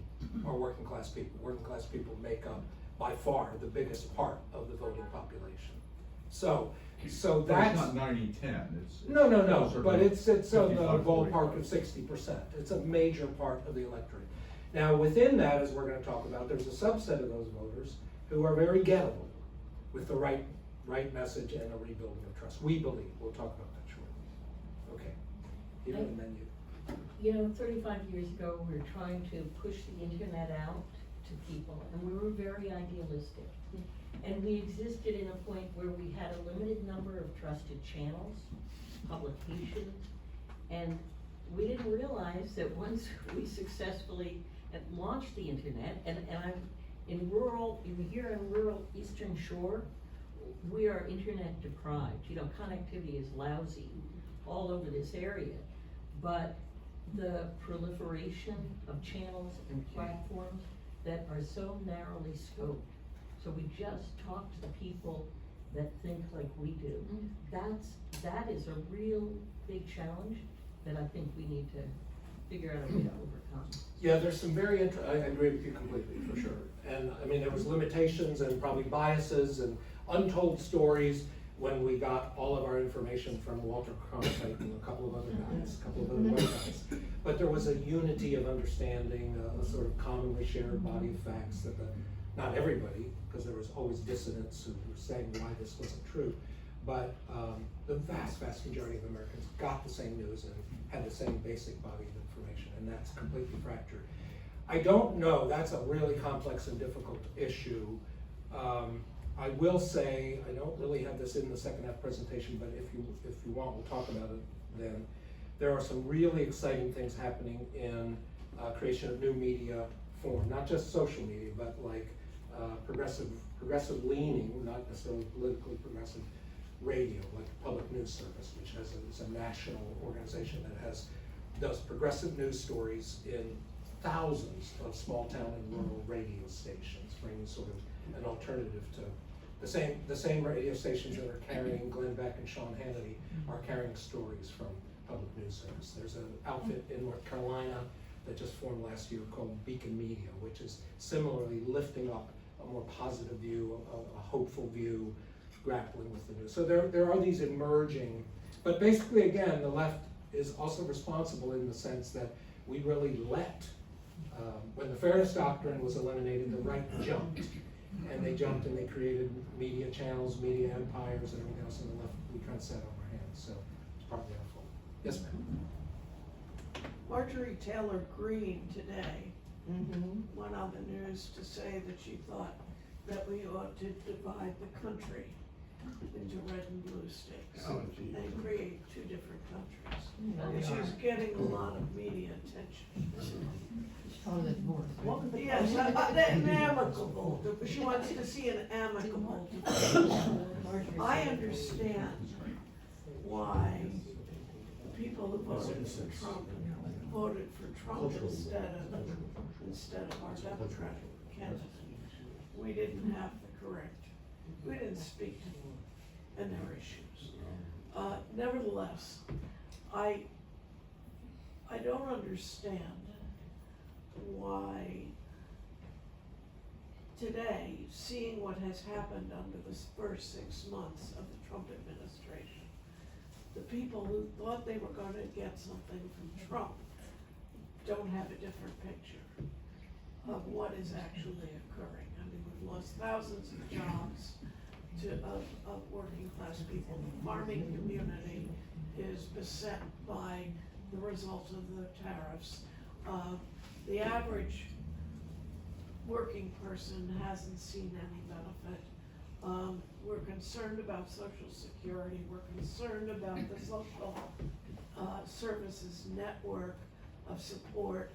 are working class people. Working class people make up by far the biggest part of the voting population. So But that's it's not 90-10, it's. no, closer but to it's in the 55, ballpark 45. of 60%. It's a major part of the electorate. Now, within that, as we're gonna talk about, there's a subset of those voters who are very gettable with the right message and a rebuilding of trust. We believe, we'll talk about that shortly. Okay, you and then you. You know, 35 years ago, we were trying to push the internet out to people, and we were very idealistic. And we existed in a point where we had a limited number of trusted channels, publications, and we didn't realize that once we successfully had launched the internet, and I'm here in rural Eastern Shore, we are internet deprived. You know, connectivity is lousy all over this area, but the proliferation of channels and platforms that are so narrowly scoped. So we just talk to the people that think like we do. That is a real big challenge that I think we need to figure out a way to overcome. Yeah, there's some very I agree with you completely, for sure. And I mean, there was limitations and probably biases and untold stories when we got all of our information from Walter Cronkite and a couple of other guys, a couple of other white guys. But there was a unity of understanding, a sort of commonly shared body of facts that not everybody, because there was always dissidents who were saying why this wasn't true, but the vast majority of Americans got the same news and had the same basic body of information, and that's completely fractured. I don't know, that's a really complex and difficult issue. I will say, I don't really have this in the second half presentation, but if you want, we'll talk about it then. There are some really exciting things happening in creation of new media form, not just social media, but like progressive leaning, not necessarily politically progressive radio, like the Public News Service, which is a national organization that does progressive news stories in thousands of small town and rural radio stations, bringing sort of an alternative to the same radio stations that are carrying Glenn Beck and Sean Hannity are carrying stories from Public News Service. There's an outfit in North Carolina that just formed last year called Beacon Media, which is similarly lifting up a more positive view, a hopeful view, grappling with the news. So there are these emerging, but basically again, the left is also responsible in the sense that we really let, when the fairness doctrine was eliminated, the right jumped. And they jumped and they created media channels, media empires, and everything else, and the left, we kind of sat on our hands, so it's partly our fault. Yes, ma'am? Marjorie Taylor Greene today went on the news to say that she thought that we ought to divide the country into red and blue states and create two different countries. And she's getting a lot of media attention. Yes, an amicable, she wants to see an amicable division. I understand why people who voted for Trump instead of our Democratic candidate. We didn't have we didn't speak to them and their issues. Nevertheless, I don't understand why today, seeing what has happened under the first 6 months of the Trump administration, the people who thought they were going to get something from Trump don't have a different picture of what is actually occurring. I mean, we've lost thousands of jobs of working class people. The farming community is beset by the result of the tariffs. The average working person hasn't seen any benefit We're concerned about Social Security, we're concerned about the social services network of support,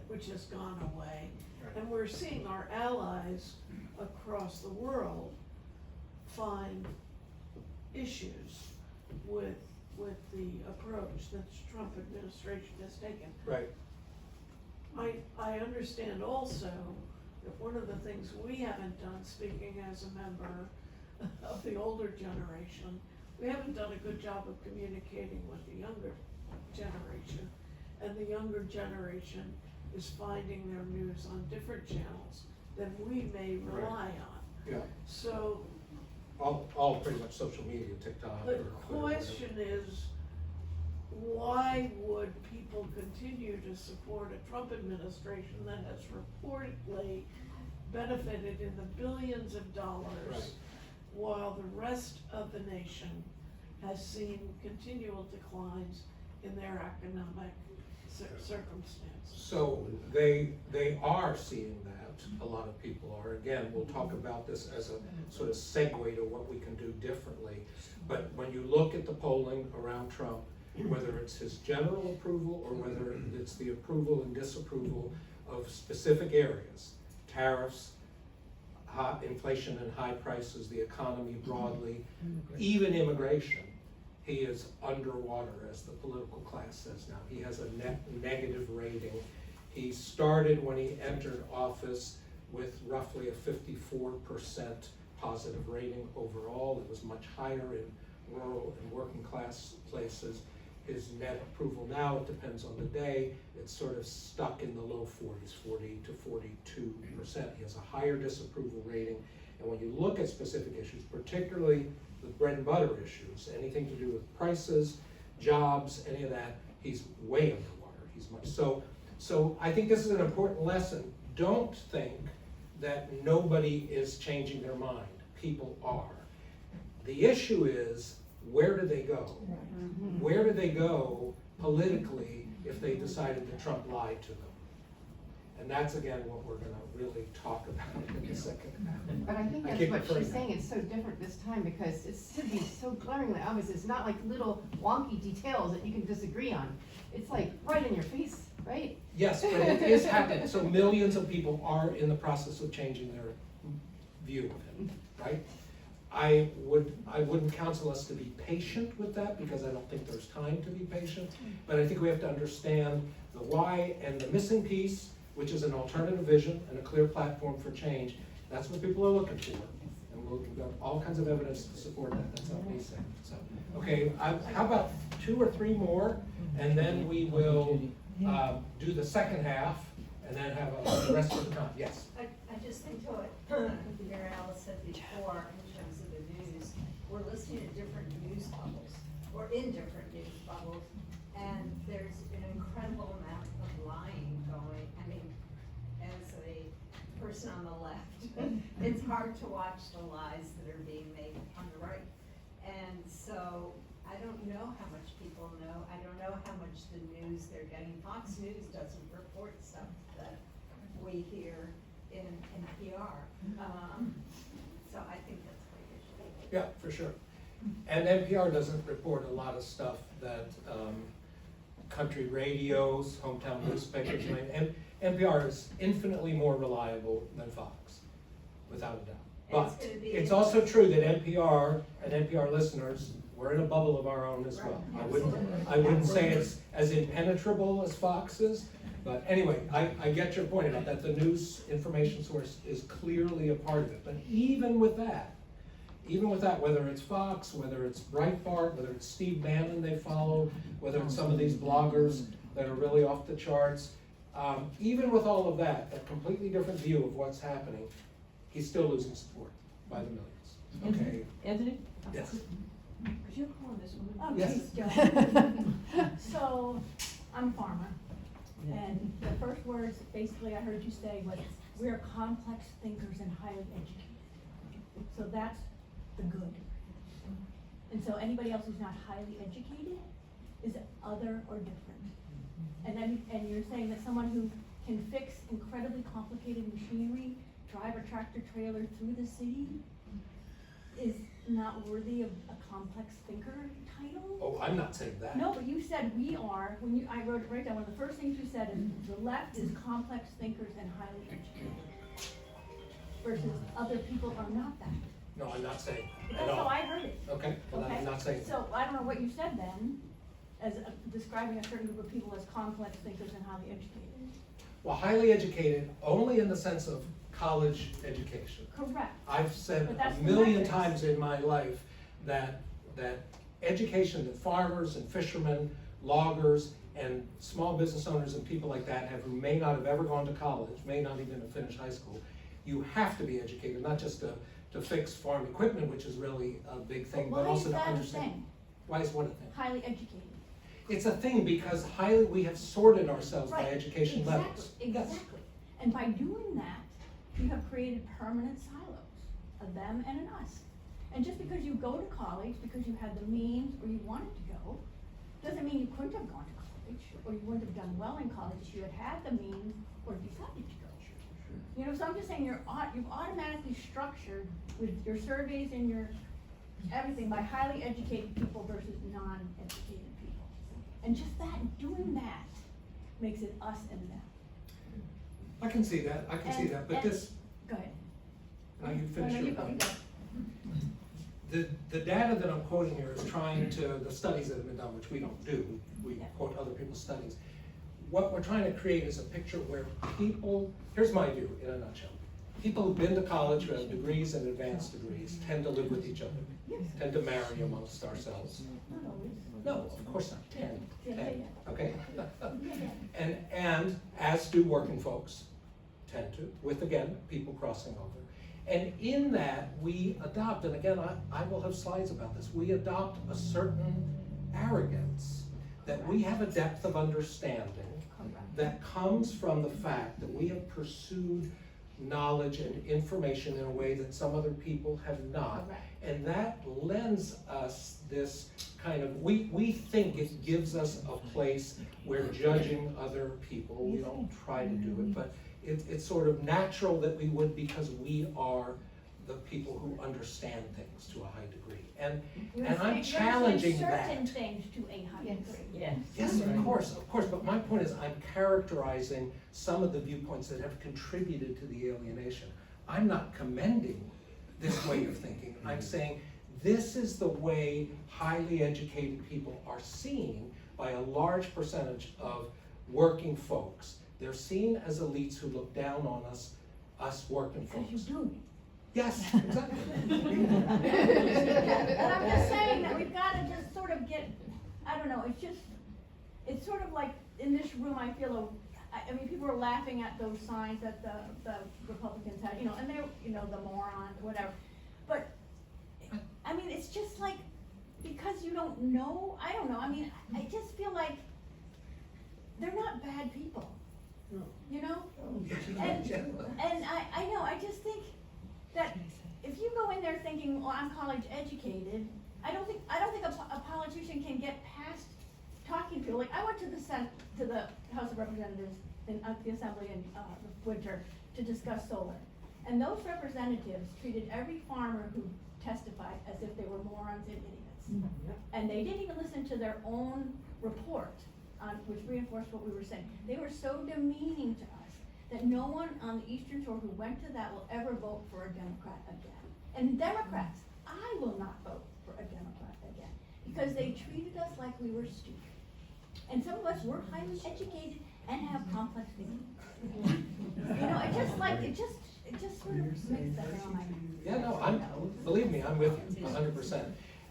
which has gone away. Right. And we're seeing our allies across the world find issues with the approach that the Trump administration has taken. Right. I understand also that one of the things we haven't done, speaking as a member of the older generation, we haven't done a good job of communicating with the younger generation. And the younger generation is finding their news on different channels than we may rely on. Yeah. So All pretty much social media, TikTok. the or whatever. question is, why would people continue to support a Trump administration that has reportedly benefited in the billions of dollars, Right. while the rest of the nation has seen continual declines in their economic circumstances? So they are seeing that, a lot of people are. Again, we'll talk about this as a sort of segue to what we can do differently. But when you look at the polling around Trump, whether it's his general approval or whether it's the approval and disapproval of specific areas, tariffs, high inflation and high prices, the economy broadly, even immigration, he is underwater, as the political class says now. He has a net negative rating. He started when he entered office with roughly a 54% positive rating overall. It was much higher in rural and working class places. His net approval now, it depends on the day, it's sort of stuck in the low 40s, 40 to 42%. He has a higher disapproval rating. And when you look at specific issues, particularly the bread and butter issues, anything to do with prices, jobs, any of that, he's way underwater. He's much so I think this is an important lesson. Don't think that nobody is changing their mind. People are. The issue is, where do they go? Where do they go politically if they decided that Trump lied to them? And that's, again, what we're gonna really talk about in a second. But I think I that's keep what referring she's to- saying, it's so different this time, because it should be so glaringly obvious, it's not like little wonky details that you can disagree on. It's like right in your face, right? Yes, but it is happening. So millions of people are in the process of changing their view of him, right? I wouldn't counsel us to be patient with that, because I don't think there's time to be patient. But I think we have to understand the why, and the missing piece, which is an alternative vision and a clear platform for change. That's what people are looking for. And we've got all kinds of evidence to support that. That's not me saying. So, okay, how about 2 or 3 more, and then we will do the second half, and then have the rest of the time. Yes? I just think to what Mary Alice said before in terms of the news, we're listening to different news bubbles, or in different news bubbles, and there's an incredible amount of lying going. I mean, as a person on the left, it's hard to watch the lies that are being made on the right. And so I don't know how much people know. I don't know how much the news they're getting. Fox News doesn't report stuff that we hear in NPR. So I think that's a big issue. Yeah, for sure. And NPR doesn't report a lot of stuff that country radios, hometown newspapers, and NPR is infinitely more reliable than Fox, without a doubt. But it's also true that NPR and NPR listeners, we're in a bubble of our own as well. I wouldn't say it's as impenetrable as Fox is, but anyway, I get your point about that. The news information source is clearly a part of it. But even with that, whether it's Fox, whether it's Breitbart, whether it's Steve Bannon they follow, whether it's some of these bloggers that are really off the charts, even with all of that, a completely different view of what's happening, he's still losing support by the millions. Okay? Anthony? Yes. Could you call on this woman? Oh, Yes. geez, So, I'm a farmer, Yeah. and the first words basically I heard you say was, we're complex thinkers and highly educated. So that's the good. And so anybody else who's not highly educated is other or different. And you're saying that someone who can fix incredibly complicated machinery, drive a tractor trailer through the city, is not worthy of a complex thinker title? Oh, I'm not saying that. No, but you said we are, I wrote it right down, one of the first things you said is the left is complex thinkers and highly educated. Versus other people are not that. No, I'm not saying that That's at how all. I heard it. Okay, well, then I'm Okay? not saying that. So I don't know what you said then, as describing a certain group of people as complex thinkers and highly educated. Well, highly educated only in the sense of college education. Correct. I've said But that's a the million metrics. times in my life that education that farmers and fishermen, loggers, and small business owners and people like that have, who may not have ever gone to college, may not even have finished high school, you have to be educated, not just to fix farm equipment, which is really a big thing, but also to Why is that a understand. thing? Why is what a thing? Highly educated. It's a thing because we have sorted ourselves by Right. education levels. Exactly. And by doing that, you have created permanent silos, a them and an us. And just because you go to college, because you had the means or you wanted to go, doesn't mean you couldn't have gone to college, or you wouldn't have done well in college if you had had the means or decided to go. You know, so I'm just saying you've automatically structured with your surveys and your everything by highly educated people versus non-educated people. And just doing that makes it us and them. I can see that, but And- this, Go ahead. now you finish No, your you go, you point. go. The data that I'm quoting here is trying to, the studies that have been done, which we don't do, we Yeah. quote other people's studies. What we're trying to create is a picture where people, here's my view in a nutshell. People who've been to college, who have degrees and advanced degrees, tend to live with each other, tend to marry amongst ourselves. Not always. No, of course not, tend, Yeah. okay? Yeah. And as do working folks tend to, with again, people crossing over. And in that, we adopt, and again, I will have slides about this, we adopt a certain arrogance that we have a depth of understanding that comes from the fact that we have pursued knowledge and information in a way that some other people have not. Correct. And that lends us this kind of, we think it gives us a place where judging other people, we don't try to do it, but it's sort of natural that we would because we are the people who understand things to a high degree. And I'm challenging that. Certain things to a high degree. Yes. Yes, of course, but my point is I'm characterizing some of the viewpoints that have contributed to the alienation. I'm not commending this way of thinking. I'm saying this is the way highly educated people are seen by a large percentage of working folks. They're seen as elites who look down on us working Because you folks. do. Yes, exactly. And I'm just saying that we've gotta just sort of get, I don't know, it's sort of like in this room, I feel, I mean, people are laughing at those signs that the Republicans had, you know, and they're, you know, the morons, whatever. But, I mean, it's just like, because you don't know, I don't know, I mean, I just feel like they're not bad people. You know? And I know, I just think that if you go in there thinking, well, I'm college educated, I don't think a politician can get past talking to people. Like, I went to the House of Representatives in the Assembly in the winter to discuss solar. And those representatives treated every farmer who testified as if they were morons and idiots. And they didn't even listen to their own report, which reinforced what we were saying. They were so demeaning to us that no one on the Eastern Shore who went to that will ever vote for a Democrat again. And Democrats, I will not vote for a Democrat again, because they treated us like we were stupid. And some of us were highly educated and have complex thinking. You know, it just sort of makes that in my mind. Yeah, no, believe me, I'm with you 100%.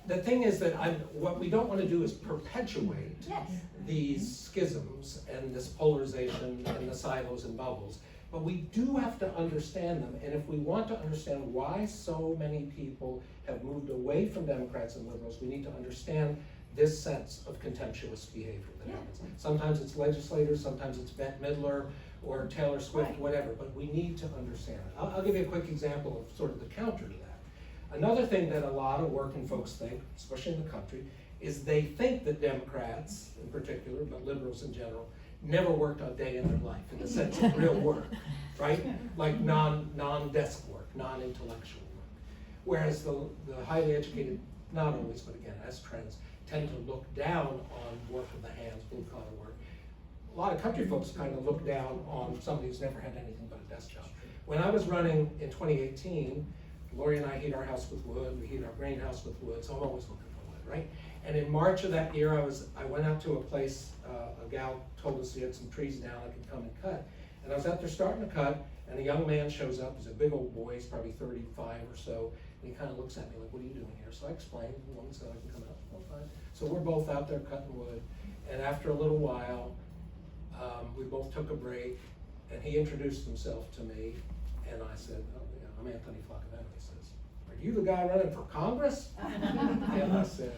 The thing is that what we don't want to do is perpetuate Yes. these schisms and this polarization and the silos and bubbles. But we do have to understand them, and if we want to understand why so many people have moved away from Democrats and liberals, we need to understand this sense of contemptuous behavior that happens. Sometimes it's legislators, sometimes it's Bette Midler or Taylor Swift, Right. whatever, but we need to understand it. I'll give you a quick example of sort of the counter to that. Another thing that a lot of working folks think, especially in the country, is they think that Democrats in particular, but liberals in general, never worked a day in their life in the sense of real work, right? Like non-desk work, non-intellectual work. Whereas the highly educated, not always, but again, as trends, tend to look down on work of the hands, blue collar work. A lot of country folks kind of look down on somebody who's never had anything but a desk job. When I was running in 2018, Lori and I heat our house with wood, we heat our greenhouse with wood, so I'm always looking for wood, right? And in March of that year, I went out to a place, a gal told us he had some trees down, I could come and cut. And I was out there starting to cut, and a young man shows up, he's a big old boy, he's probably 35 or so, and he kind of looks at me like, what are you doing here? So I explained, the woman said I can come out, oh fine. So we're both out there cutting wood, and after a little while, we both took a break, and he introduced himself to me, and I said, oh yeah, I'm Anthony Flaccavento. He says, are you the guy running for Congress? And I said,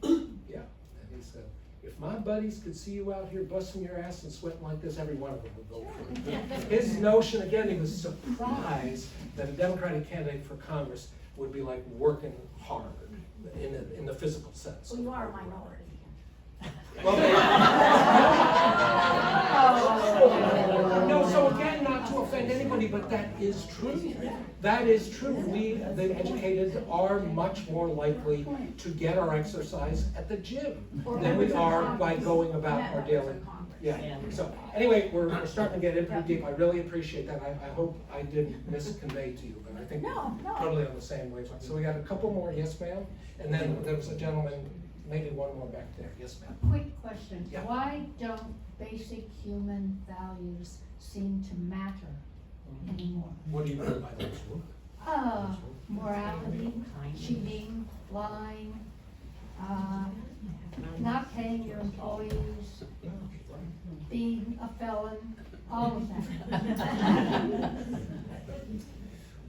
yeah. And he said, if my buddies could see you out here busting your ass and sweating like this, every one of them would vote for you. His notion, again, he was surprised that a Democratic candidate for Congress would be like working hard in the physical sense. Well, you are a minority. Well, no, so again, not to offend anybody, but that is true. That is true. We, the educated, are much more likely to get our exercise at the gym than we are by going about our daily. Yeah. So anyway, we're starting to get in pretty deep. I really appreciate that. I hope I didn't misconvey to you, but I think we're totally on the same wavelength. So we got a couple more, yes ma'am, and then there was a gentleman. Maybe one more back there. Yes, ma'am. Quick question. Yeah. Why don't basic human values seem to matter anymore? What do you mean by those? Morality, cheating, lying, not paying your employees, being a felon, all of that.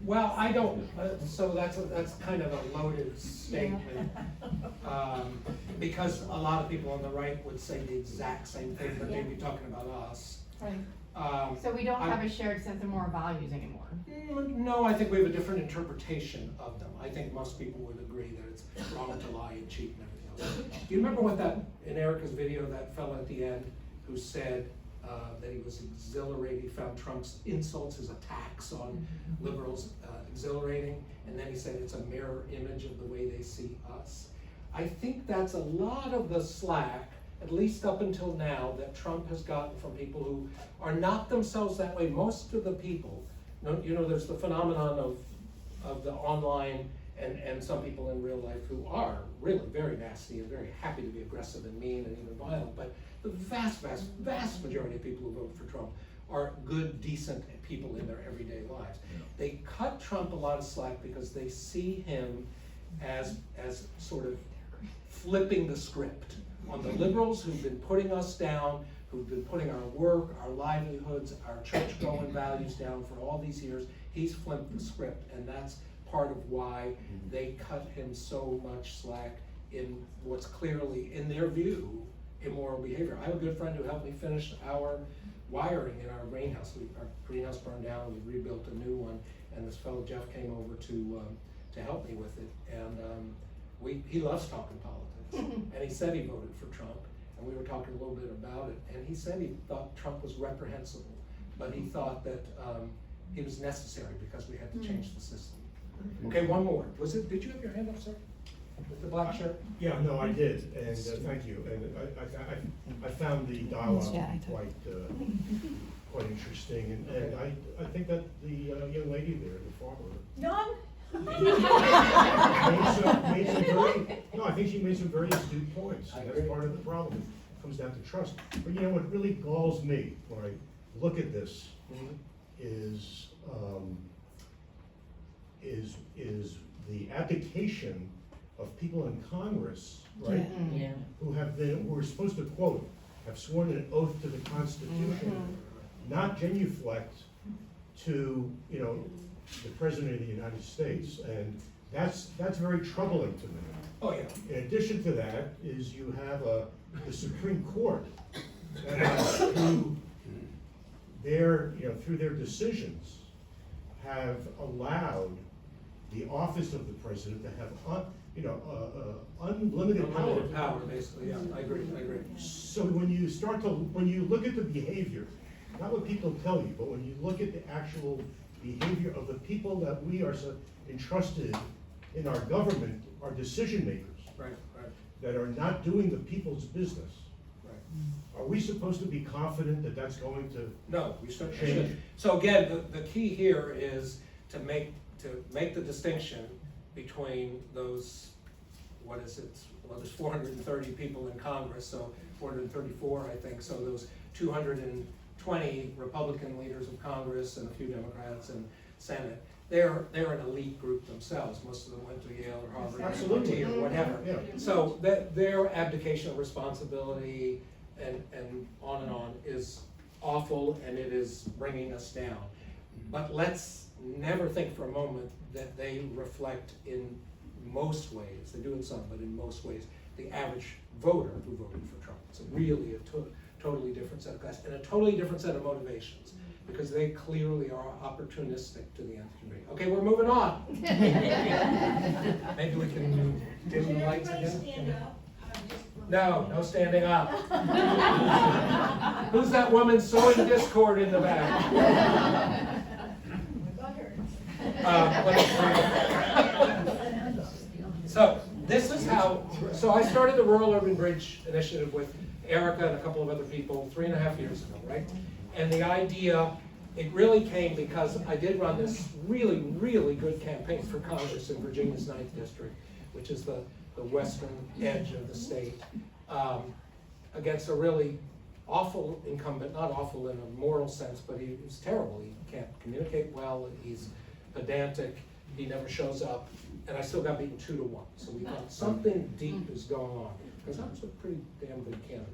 Well, I don't, so that's kind of a loaded statement. Because a lot of people on the right would say the exact same thing, but they'd be talking about us. Right. So we don't have a shared sense of moral values anymore? No, I think we have a different interpretation of them. I think most people would agree that it's wrong to lie and cheat and everything else. Do you remember what in Erica's video, that fellow at the end who said that he was exhilarated, he found Trump's insults, his attacks on liberals exhilarating, and then he said it's a mirror image of the way they see us. I think that's a lot of the slack, at least up until now, that Trump has gotten from people who are not themselves that way. Most of the people, you know, there's the phenomenon of the online and some people in real life who are really very nasty and very happy to be aggressive and mean and even violent, but the vast majority of people who vote for Trump are good, decent people in their everyday lives. They cut Trump a lot of slack because they see him as sort of flipping the script on the liberals who've been putting us down, who've been putting our work, our livelihoods, our church-going values down for all these years. He's flipped the script, and that's part of why they cut him so much slack in what's clearly, in their view, immoral behavior. I have a good friend who helped me finish our wiring in our greenhouse. Our greenhouse burned down, we rebuilt a new one, and this fellow Jeff came over to help me with it. And he loves talking politics, and he said he voted for Trump, and we were talking a little bit about it, and he said he thought Trump was reprehensible, but he thought that he was necessary because we had to change the system. Okay, one more. Did you have your hand up, sir? With the black shirt? Yeah, no, I did, and thank you. And I found the dialogue quite interesting, and I think that the young lady there, the farmer, None? I think she made some very astute points, and that's part of the problem. It comes down to trust. But you know what really galls me when I look at this is the abdication of people in Congress, right? Yeah. Who are supposed to, quote, have sworn an oath to the Constitution, not genuflect to, you know, the President of the United States, and that's very troubling to me. Oh yeah. In addition to that, is you have the Supreme Court, who through their decisions, have allowed the office of the president to have unlimited power. Basically, yeah, I agree. So when you look at the behavior, not what people tell you, but when you look at the actual behavior of the people that we are so entrusted in our government are decision makers Right. that are not doing the people's business. Are we supposed to be confident that that's going to? No, we certainly Change. should. So again, the key here is to make the distinction between those, what is it? Well, there's 430 people in Congress, so 434, I think. So those 220 Republican leaders of Congress and a few Democrats and Senate, they're an elite group themselves. Most of them went to Yale or Harvard, Absolutely. or whatever. Yeah. So their abdication of responsibility and on is awful, and it is bringing us down. But let's never think for a moment that they reflect in most ways, they do in some, but in most ways, the average voter who voted for Trump. It's really a totally different set of guys, and a totally different set of motivations, because they clearly are opportunistic to the nth degree. Okay, we're moving on. Maybe we can dim the lights again. No standing up. Who's that woman sowing discord in the back? So this is how, so I started the Rural Urban Bridge Initiative with Erica and a couple of other people 3.5 years ago, right? And the idea, it really came because I did run this really, really good campaign for Congress in Virginia's 9th District, which is the western edge of the state, against a really awful incumbent, not awful in a moral sense, but he was terrible. He can't communicate well, he's pedantic, he never shows up, and I still got beaten 2-1. So we thought something deep is going on, because I was a pretty damn good candidate,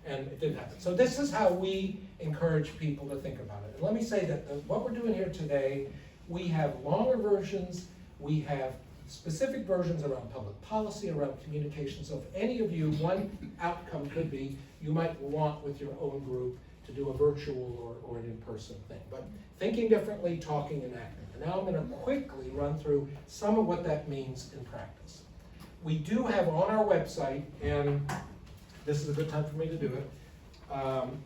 and it didn't happen. So this is how we encourage people to think about it. And let me say that what we're doing here today, we have longer versions, we have specific versions around public policy, around communication. So if any of you, one outcome could be you might want with your own group to do a virtual or an in-person thing. But thinking differently, talking and acting. And now I'm going to quickly run through some of what that means in practice. We do have on our website, and this is a good time for me to do it,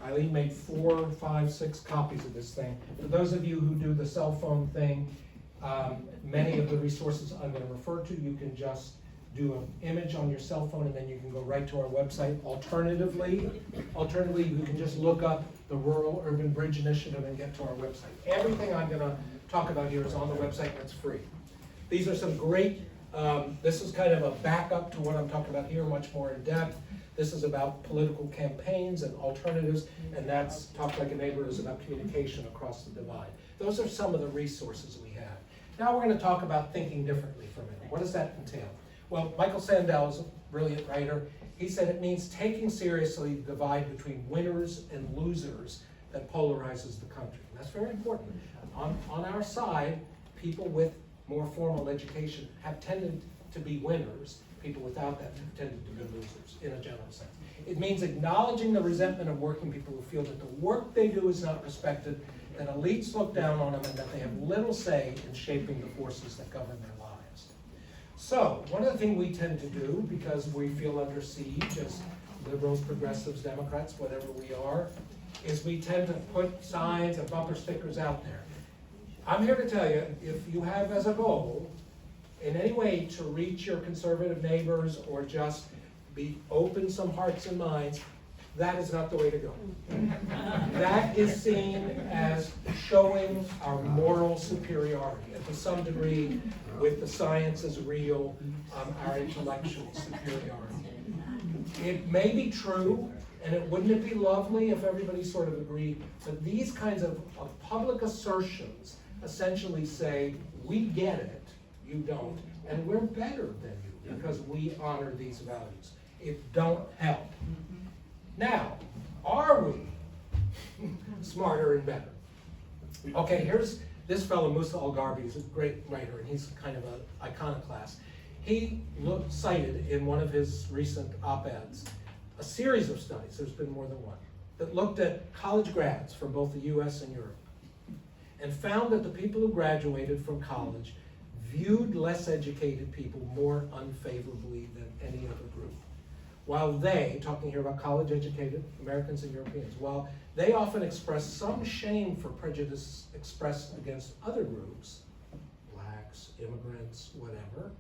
Eileen made 4, 5, 6 copies of this thing. For those of you who do the cell phone thing, many of the resources I'm going to refer to, you can just do an image on your cell phone and then you can go right to our website. Alternatively, you can just look up the Rural Urban Bridge Initiative and get to our website. Everything I'm going to talk about here is on the website and it's free. These are some great, this is kind of a backup to what I'm talking about here, much more in depth. This is about political campaigns and alternatives, and that's Talk Like a Neighbor is about communication across the divide. Those are some of the resources we have. Now we're going to talk about thinking differently for a minute. What does that entail? Well, Michael Sandel is a brilliant writer. He said it means taking seriously the divide between winners and losers that polarizes the country. And that's very important. On our side, people with more formal education have tended to be winners. People without that have tended to be losers, in a general sense. It means acknowledging the resentment of working people who feel that the work they do is not respected, that elites look down on them, and that they have little say in shaping the forces that govern their lives. So, one of the things we tend to do, because we feel under siege as liberals, progressives, Democrats, whatever we are, is we tend to put signs and bumper stickers out there. I'm here to tell you, if you have as a goal in any way to reach your conservative neighbors or just be open some hearts and minds, that is not the way to go. That is seen as showing our moral superiority, and to some degree, with the science as real, our intellectual superiority. It may be true, and wouldn't it be lovely if everybody sort of agreed, but these kinds of public assertions essentially say, we get it, you don't, and we're better than you because we honor these values. It don't help. Now, are we smarter and better? Okay, here's this fellow, Musa Al-Gharbi. He's a great writer, and he's kind of an iconoclast. He cited in one of his recent op-eds a series of studies, there's been more than one, that looked at college grads from both the US and Europe, and found that the people who graduated from college viewed less educated people more unfavorably than any other group. While they, talking here about college educated Americans and Europeans, while they often express some shame for prejudice expressed against other groups, blacks, immigrants, whatever,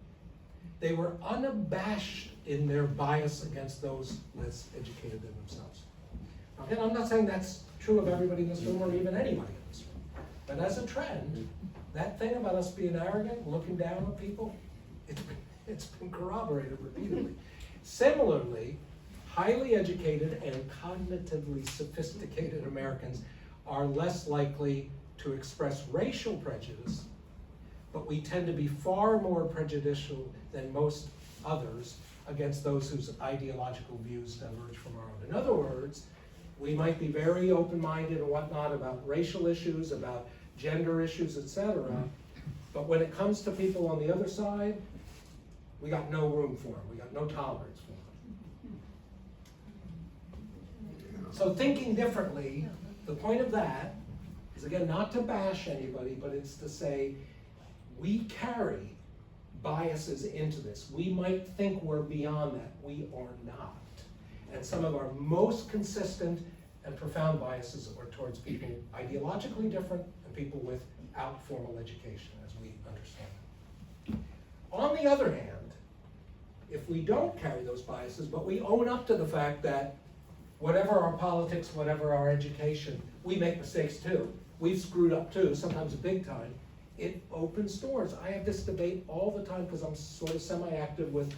they were unabashed in their bias against those less educated than themselves. Again, I'm not saying that's true of everybody in this room or even anybody in this room. But as a trend, that thing about us being arrogant, looking down on people, it's been corroborated repeatedly. Similarly, highly educated and cognitively sophisticated Americans are less likely to express racial prejudice, but we tend to be far more prejudicial than most others against those whose ideological views diverge from our own. In other words, we might be very open-minded and whatnot about racial issues, about gender issues, etc. But when it comes to people on the other side, we got no room for them. We got no tolerance for them. So thinking differently, the point of that is, again, not to bash anybody, but it's to say we carry biases into this. We might think we're beyond that. We are not. And some of our most consistent and profound biases are towards people ideologically different and people without formal education, as we understand them. On the other hand, if we don't carry those biases, but we own up to the fact that whatever our politics, whatever our education, we make mistakes too. We've screwed up too, sometimes big time. It opens doors. I have this debate all the time because I'm sort of semi-active with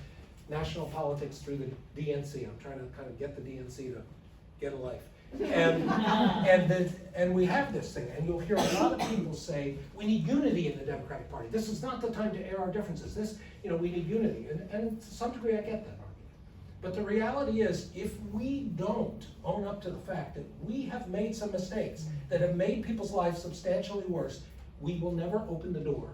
national politics through the DNC. I'm trying to kind of get the DNC to get a life. And we have this thing, and you'll hear a lot of people say, we need unity in the Democratic Party. This is not the time to air our differences. We need unity. And to some degree, I get that argument. But the reality is, if we don't own up to the fact that we have made some mistakes that have made people's lives substantially worse, we will never open the door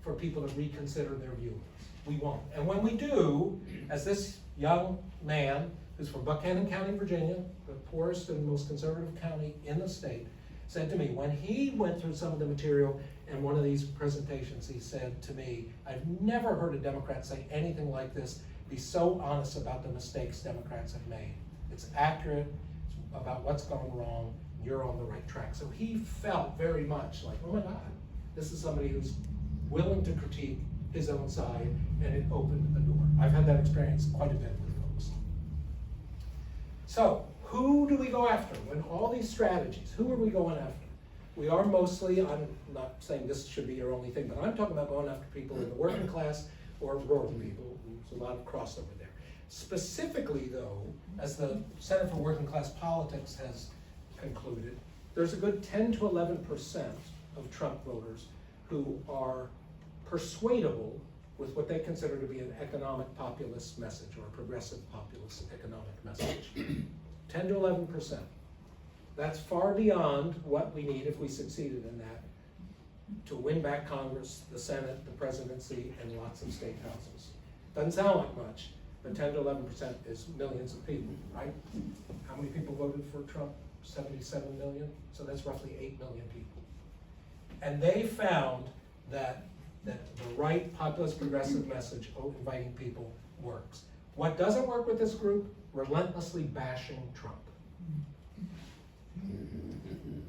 for people to reconsider their view. We won't. And when we do, as this young man who's from Buchanan County, Virginia, the poorest and most conservative county in the state, said to me, when he went through some of the material in one of these presentations, he said to me, I've never heard a Democrat say anything like this, be so honest about the mistakes Democrats have made. It's accurate, it's about what's going wrong, you're on the right track. So he felt very much like, oh my God, this is somebody who's willing to critique his own side, and it opened the door. I've had that experience quite a bit with folks. So, who do we go after? When all these strategies, who are we going after? We are mostly, I'm not saying this should be your only thing, but I'm talking about going after people in the working class or rural people. There's a lot of crossover there. Specifically though, as the Center for Working Class Politics has concluded, there's a good 10 to 11% of Trump voters who are persuadable with what they consider to be an economic populist message or a progressive populist economic message. 10 to 11%. That's far beyond what we need if we succeeded in that to win back Congress, the Senate, the presidency, and lots of state houses. Doesn't sound like much, but 10 to 11% is millions of people, right? How many people voted for Trump? 77 million? So that's roughly 8 million people. And they found that the right populist progressive message, inviting people, works. What doesn't work with this group? Relentlessly bashing Trump.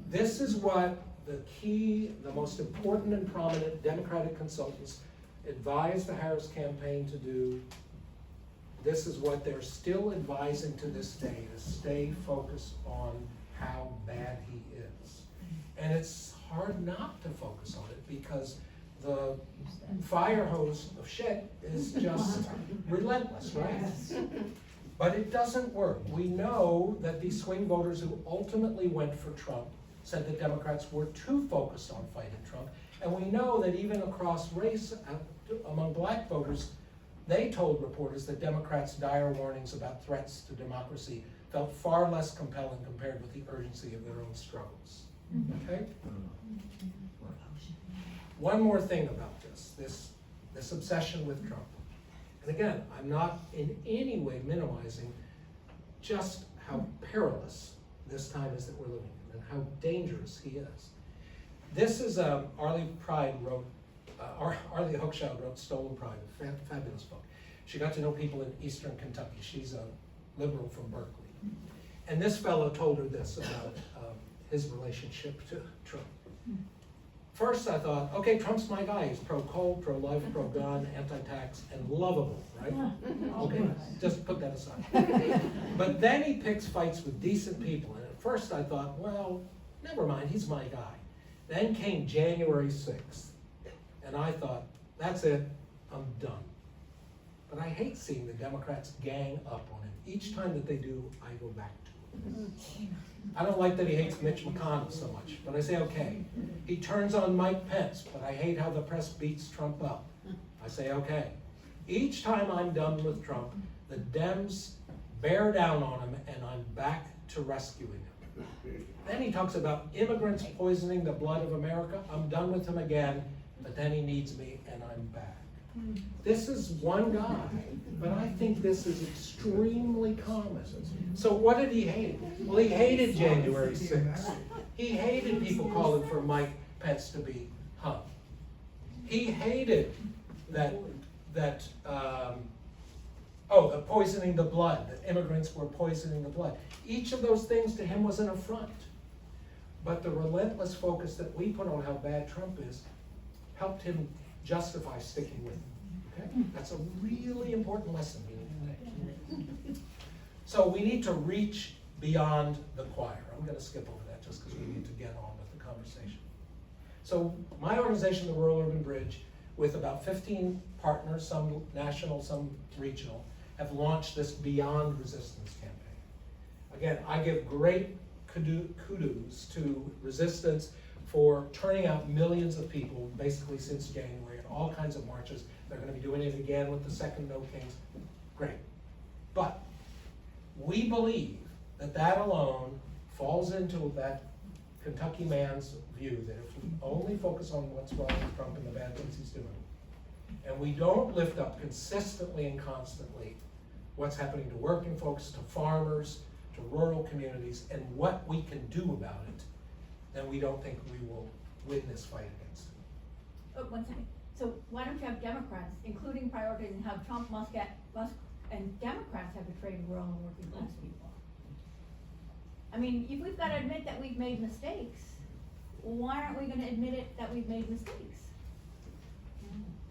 This is what the most important and prominent Democratic consultants advised the Harris campaign to do. This is what they're still advising to this day, to stay focused on how bad he is. And it's hard not to focus on it because the fire hose of shit is just relentless, right? But it doesn't work. We know that these swing voters who ultimately went for Trump said that Democrats were too focused on fighting Trump. And we know that even across race, among black voters, they told reporters that Democrats' dire warnings about threats to democracy felt far less compelling compared with the urgency of their own struggles. Okay? One more thing about this obsession with Trump. And again, I'm not in any way minimizing just how perilous this time is that we're living in and how dangerous he is. This is Arlie Hochschild wrote Stolen Pride, a fabulous book. She got to know people in Eastern Kentucky. She's a liberal from Berkeley. And this fellow told her this about his relationship to Trump. first I thought, okay, Trump's my guy. He's pro-coal, pro-life, pro-gun, anti-tax, and lovable, right? Okay, just put that aside. But then he picks fights with decent people, and at first I thought, well, never mind, he's my guy. Then came January 6th, and I thought, that's it, I'm done. But I hate seeing the Democrats gang up on him. Each time that they do, I go back to it. I don't like that he hates Mitch McConnell so much, but I say, okay. He turns on Mike Pence, but I hate how the press beats Trump up. I say, okay. Each time I'm done with Trump, the Dems bear down on him, and I'm back to rescuing him. Then he talks about immigrants poisoning the blood of America. I'm done with him again, but then he needs me, and I'm back. This is one guy, but I think this is extremely common. So what did he hate? Well, he hated January 6th. He hated people calling for Mike Pence to be hung. He hated poisoning the blood, that immigrants were poisoning the blood. Each of those things to him was an affront. But the relentless focus that we put on how bad Trump is helped him justify sticking with him. Okay? That's a really important lesson we need to take. So we need to reach beyond the choir. I'm going to skip over that just because we need to get on with the conversation. So my organization, the Rural Urban Bridge, with about 15 partners, some national, some regional, have launched this Beyond Resistance campaign. Again, I give great kudos to Resistance for turning out millions of people basically since January in all kinds of marches. They're going to be doing it again with the second No Kings. Great. But we believe that that alone falls into that Kentucky man's view that if we only focus on what's wrong with Trump and the bad things he's doing, and we don't lift up consistently and constantly what's happening to working folks, to farmers, to rural communities, and what we can do about it, then we don't think we will win this fight against it. Oh, 1 second. So why don't you have Democrats, including prioritizing how Trump and Democrats have betrayed rural and working class people? I mean, if we've got to admit that we've made mistakes, why aren't we going to admit it that we've made mistakes?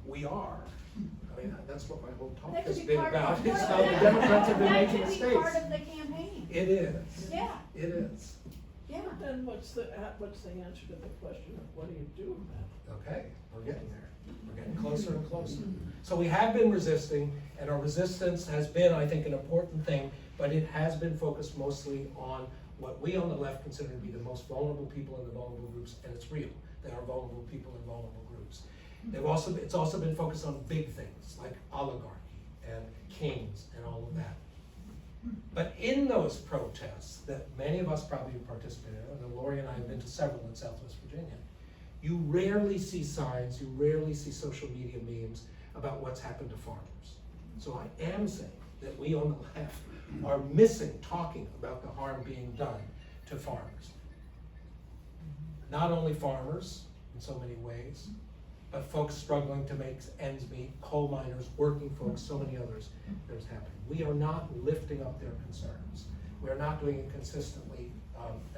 We are. I mean, that's what my whole talk That has should be been part about. of, It's how the Democrats have been making That should be mistakes. part of the campaign. It is. Yeah. It is. Yeah. But then what's the answer to the question of what do you do about it? Okay, we're getting there. We're getting closer and closer. So we have been resisting, and our resistance has been, I think, an important thing, but it has been focused mostly on what we on the left consider to be the most vulnerable people in the vulnerable groups, and it's real. There are vulnerable people in vulnerable groups. It's also been focused on big things like oligarchy and kings and all of that. But in those protests that many of us probably participated in, and Lori and I have been to several in Southwest Virginia, you rarely see signs, you rarely see social media memes about what's happened to farmers. So I am saying that we on the left are missing talking about the harm being done to farmers. Not only farmers in so many ways, but folks struggling to make ends meet, coal miners, working folks, so many others that is happening. We are not lifting up their concerns. We are not doing it consistently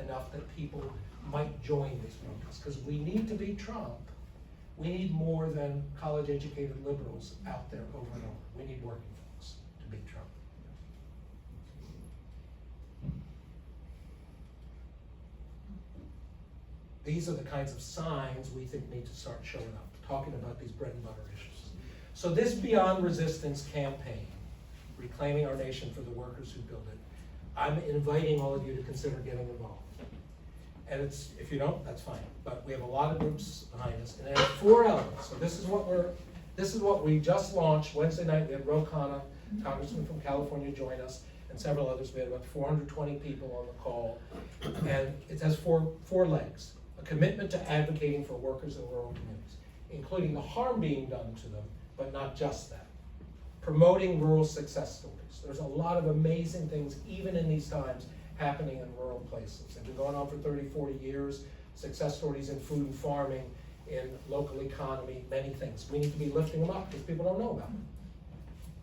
enough that people might join these protests, because we need to beat Trump. We need more than college-educated liberals out there over and over. We need working folks to beat Trump. These are the kinds of signs we think need to start showing up, talking about these bread and butter issues. So this Beyond Resistance campaign, reclaiming our nation for the workers who build it, I'm inviting all of you to consider getting involved. And it's, if you don't, that's fine. But we have a lot of groups behind us, and it has 4 elements. So this is what we just launched Wednesday night. We had Ro Khanna, Congressman from California, join us, and several others. We had about 420 people on the call, and it has four legs. A commitment to advocating for workers in rural communities, including the harm being done to them, but not just that. Promoting rural success stories. There's a lot of amazing things, even in these times, happening in rural places. They've been going on for 30, 40 years. Success stories in food and farming, in local economy, many things. We need to be lifting them up because people don't know about them.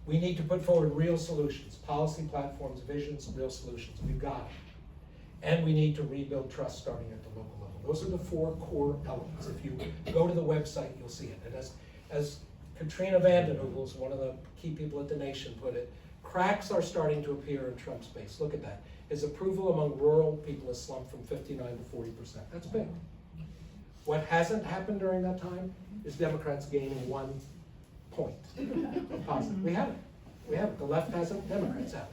We need to put forward real solutions, policy platforms, visions, real solutions. We've got it. and we need to rebuild trust starting at the local level. Those are the 4 core elements. If you go to the website, you'll see it. And as Katrina vanden Heuvel's, one of the key people at The Nation, put it, cracks are starting to appear in Trump's base. Look at that. His approval among rural people has slumped from 59 to 40%. That's big. What hasn't happened during that time is Democrats gaining 1 point of positive. We haven't. The left hasn't, Democrats haven't.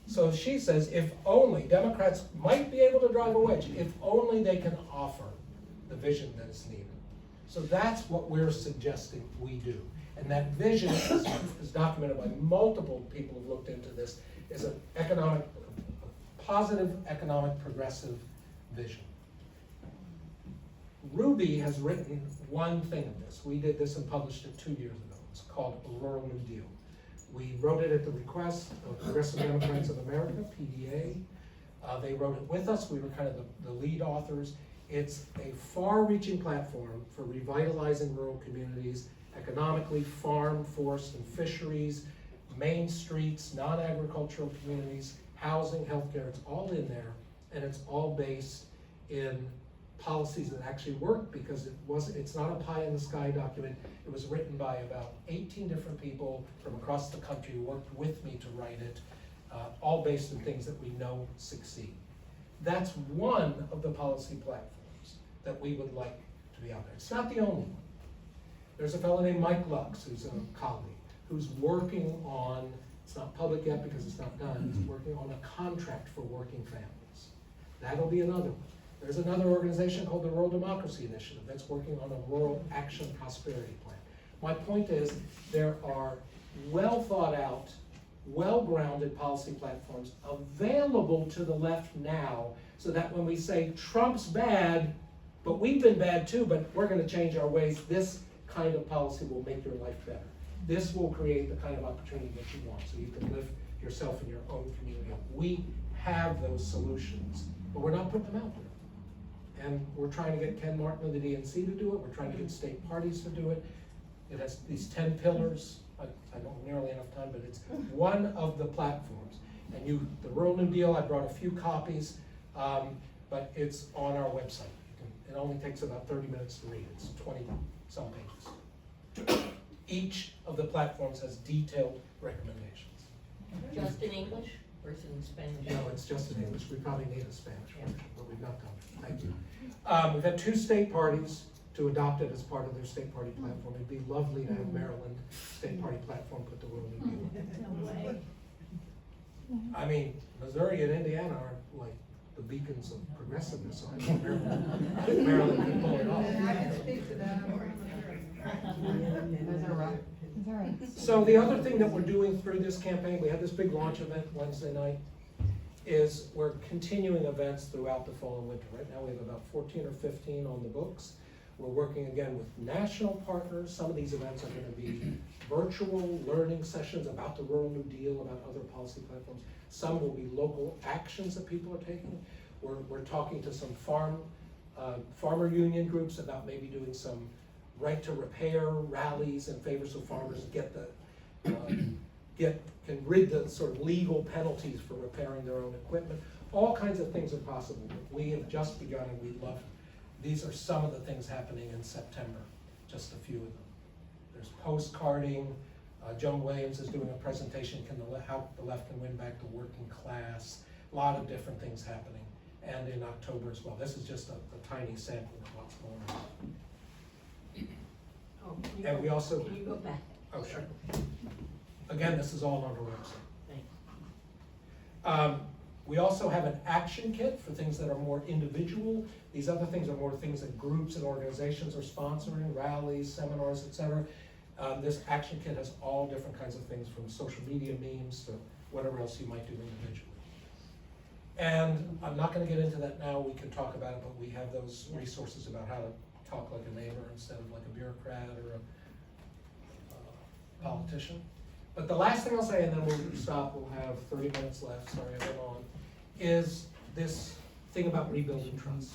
So she says, if only, Democrats might be able to drive a wedge, if only they can offer the vision that is needed. So that's what we're suggesting we do. And that vision is documented by multiple people who've looked into this, is a positive economic progressive vision. RUBI has written one thing of this. We did this and published it 2 years ago. It's called A Rural New Deal. We wrote it at the request of Progressive Democrats of America, PDA. They wrote it with us. We were kind of the lead authors. It's a far-reaching platform for revitalizing rural communities, economically, farm, forest, and fisheries, main streets, non-agricultural communities, housing, healthcare. It's all in there, and it's all based in policies that actually work, because it's not a pie-in-the-sky document. It was written by about 18 different people from across the country who worked with me to write it, all based on things that we know succeed. That's one of the policy platforms that we would like to be out there. It's not the only one. There's a fellow named Mike Lux, who's a colleague, who's working on, it's not public yet because it's not done, he's working on a contract for working families. That'll be another one. There's another organization called the Rural Democracy Initiative that's working on a Rural Action Prosperity Plan. My point is, there are well thought out, well-grounded policy platforms available to the left now, so that when we say Trump's bad, but we've been bad too, but we're gonna change our ways, this kind of policy will make your life better. This will create the kind of opportunity that you want, so you can live yourself in your own community. We have those solutions, but we're not putting them out there. And we're trying to get Ken Martin of the DNC to do it. We're trying to get state parties to do it. It has these 10 pillars. I don't have nearly enough time, but it's one of the platforms. And the Rural New Deal, I brought a few copies, but it's on our website. It only takes about 30 minutes to read. It's 20-some pages. Each of the platforms has detailed recommendations. Just in English or is it in Spanish? No, it's just in English. We probably need a Spanish version, but we've not done it. Thank you. We've had 2 state parties to adopt it as part of their state party platform. It'd be lovely to have Maryland state party platform put the Rural New Deal in. No way. I mean, Missouri and Indiana are like the beacons of progressiveness, so I think Maryland can pull it off. I can speak to that. So the other thing that we're doing through this campaign, we had this big launch event Wednesday night, is we're continuing events throughout the fall and winter. Right now we have about 14 or 15 on the books. We're working again with national partners. Some of these events are going to be virtual learning sessions about the Rural New Deal, about other policy platforms. Some will be local actions that people are taking. We're talking to some farmer union groups about maybe doing some right to repair rallies in favor so farmers can rid the sort of legal penalties for repairing their own equipment. All kinds of things are possible, but we have just begun and we love it. These are some of the things happening in September, just a few of them. There's postcarding. Joan Williams is doing a presentation, how the left can win back the working class. A lot of different things happening. And in October as well. This is just a tiny sample of what's going on. Oh, And we also, can you go back? oh sure. Again, this is all on our website. Thanks. We also have an action kit for things that are more individual. These other things are more things that groups and organizations are sponsoring, rallies, seminars, etc. This action kit has all different kinds of things, from social media memes to whatever else you might do individually. And I'm not going to get into that now. We can talk about it, but we have those resources about how to talk like a neighbor instead of like a bureaucrat or a politician. But the last thing I'll say, and then we'll stop, we'll have 30 minutes left, sorry I went on, is this thing about rebuilding trust.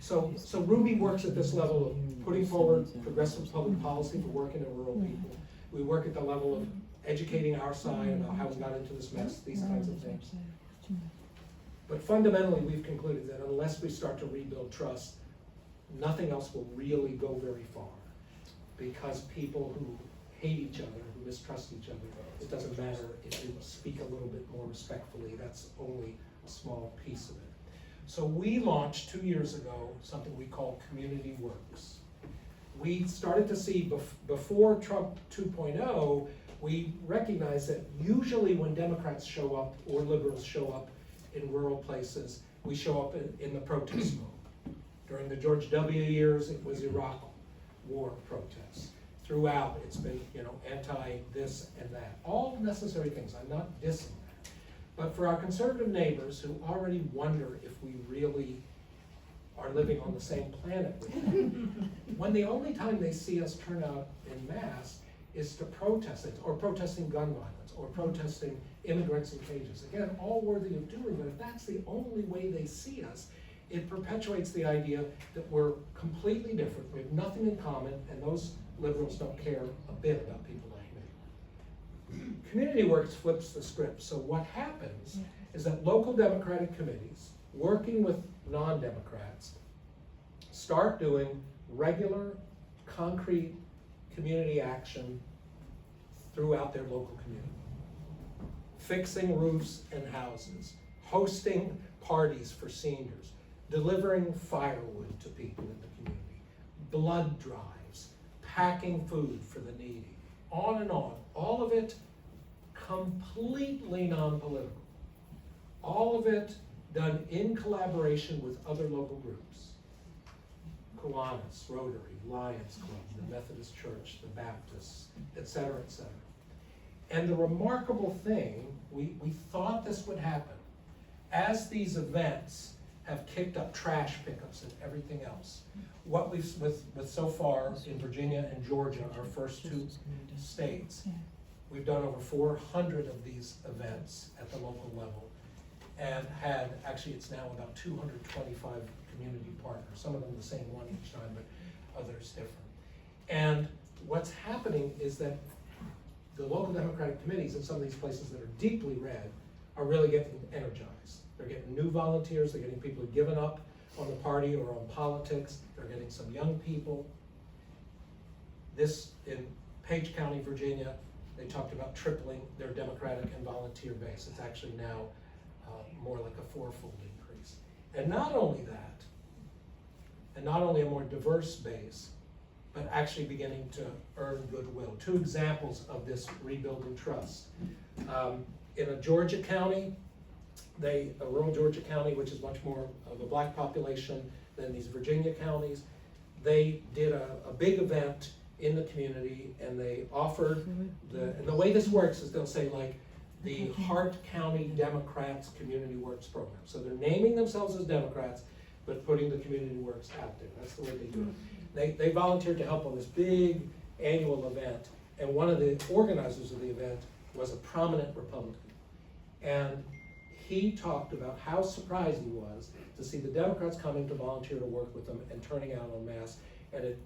So RUBI works at this level of putting forward progressive public policy for working in rural people. We work at the level of educating our side about how we got into this mess, these kinds of things. But fundamentally, we've concluded that unless we start to rebuild trust, nothing else will really go very far. Because people who hate each other, who mistrust each other, it doesn't matter if you speak a little bit more respectfully, that's only a small piece of it. So we launched 2 years ago something we call Community Works. We started to see before Trump 2.0, we recognized that usually when Democrats show up or liberals show up in rural places, we show up in the protest mode. During the George W. years, it was Iraq war protests. Throughout, it's been, anti this and that. All necessary things, I'm not dissing that. But for our conservative neighbors who already wonder if we really are living on the same planet with them, when the only time they see us turn out in mass is to protest it, or protesting gun violence, or protesting immigrants in cages. Again, all worthy of doing, but if that's the only way they see us, it perpetuates the idea that we're completely different, we have nothing in common, and those liberals don't care a bit about people like me. Community Works flips the script. So what happens is that local Democratic committees, working with non-Democrats, start doing regular, concrete community action throughout their local community. Fixing roofs and houses, hosting parties for seniors, delivering firewood to people in the community, blood drives, packing food for the needy, on and on. All of it completely non-political. All of it done in collaboration with other local groups. Kiwanis, Rotary, Lions Club, the Methodist Church, the Baptists, et cetera, et cetera. And the remarkable thing, we thought this would happen, as these events have kicked up trash pickups and everything else. What we've, with so far in Virginia and Georgia, our first two states, we've done over 400 of these events at the local level, and had, actually it's now about 225 community partners, some of them the same one each time, but others different. And what's happening is that the local Democratic committees in some of these places that are deeply red are really getting energized. They're getting new volunteers, they're getting people who've given up on the party or on politics, they're getting some young people. This, in Page County, Virginia, they talked about tripling their Democratic and volunteer base. It's actually now more like a fourfold increase. And not only that, and not only a more diverse base, but actually beginning to earn goodwill. Two examples of this rebuilding trust. In a Georgia county, a rural Georgia county, which is much more of a black population than these Virginia counties, they did a big event in the community, and they offered and the way this works is they'll say like the Hart County Democrats Community Works Program. So they're naming themselves as Democrats, but putting the community works out there. That's the way they do it. They volunteered to help on this big annual event, and one of the organizers of the event was a prominent Republican. And he talked about how surprised he was to see the Democrats coming to volunteer to work with them and turning out en masse, and it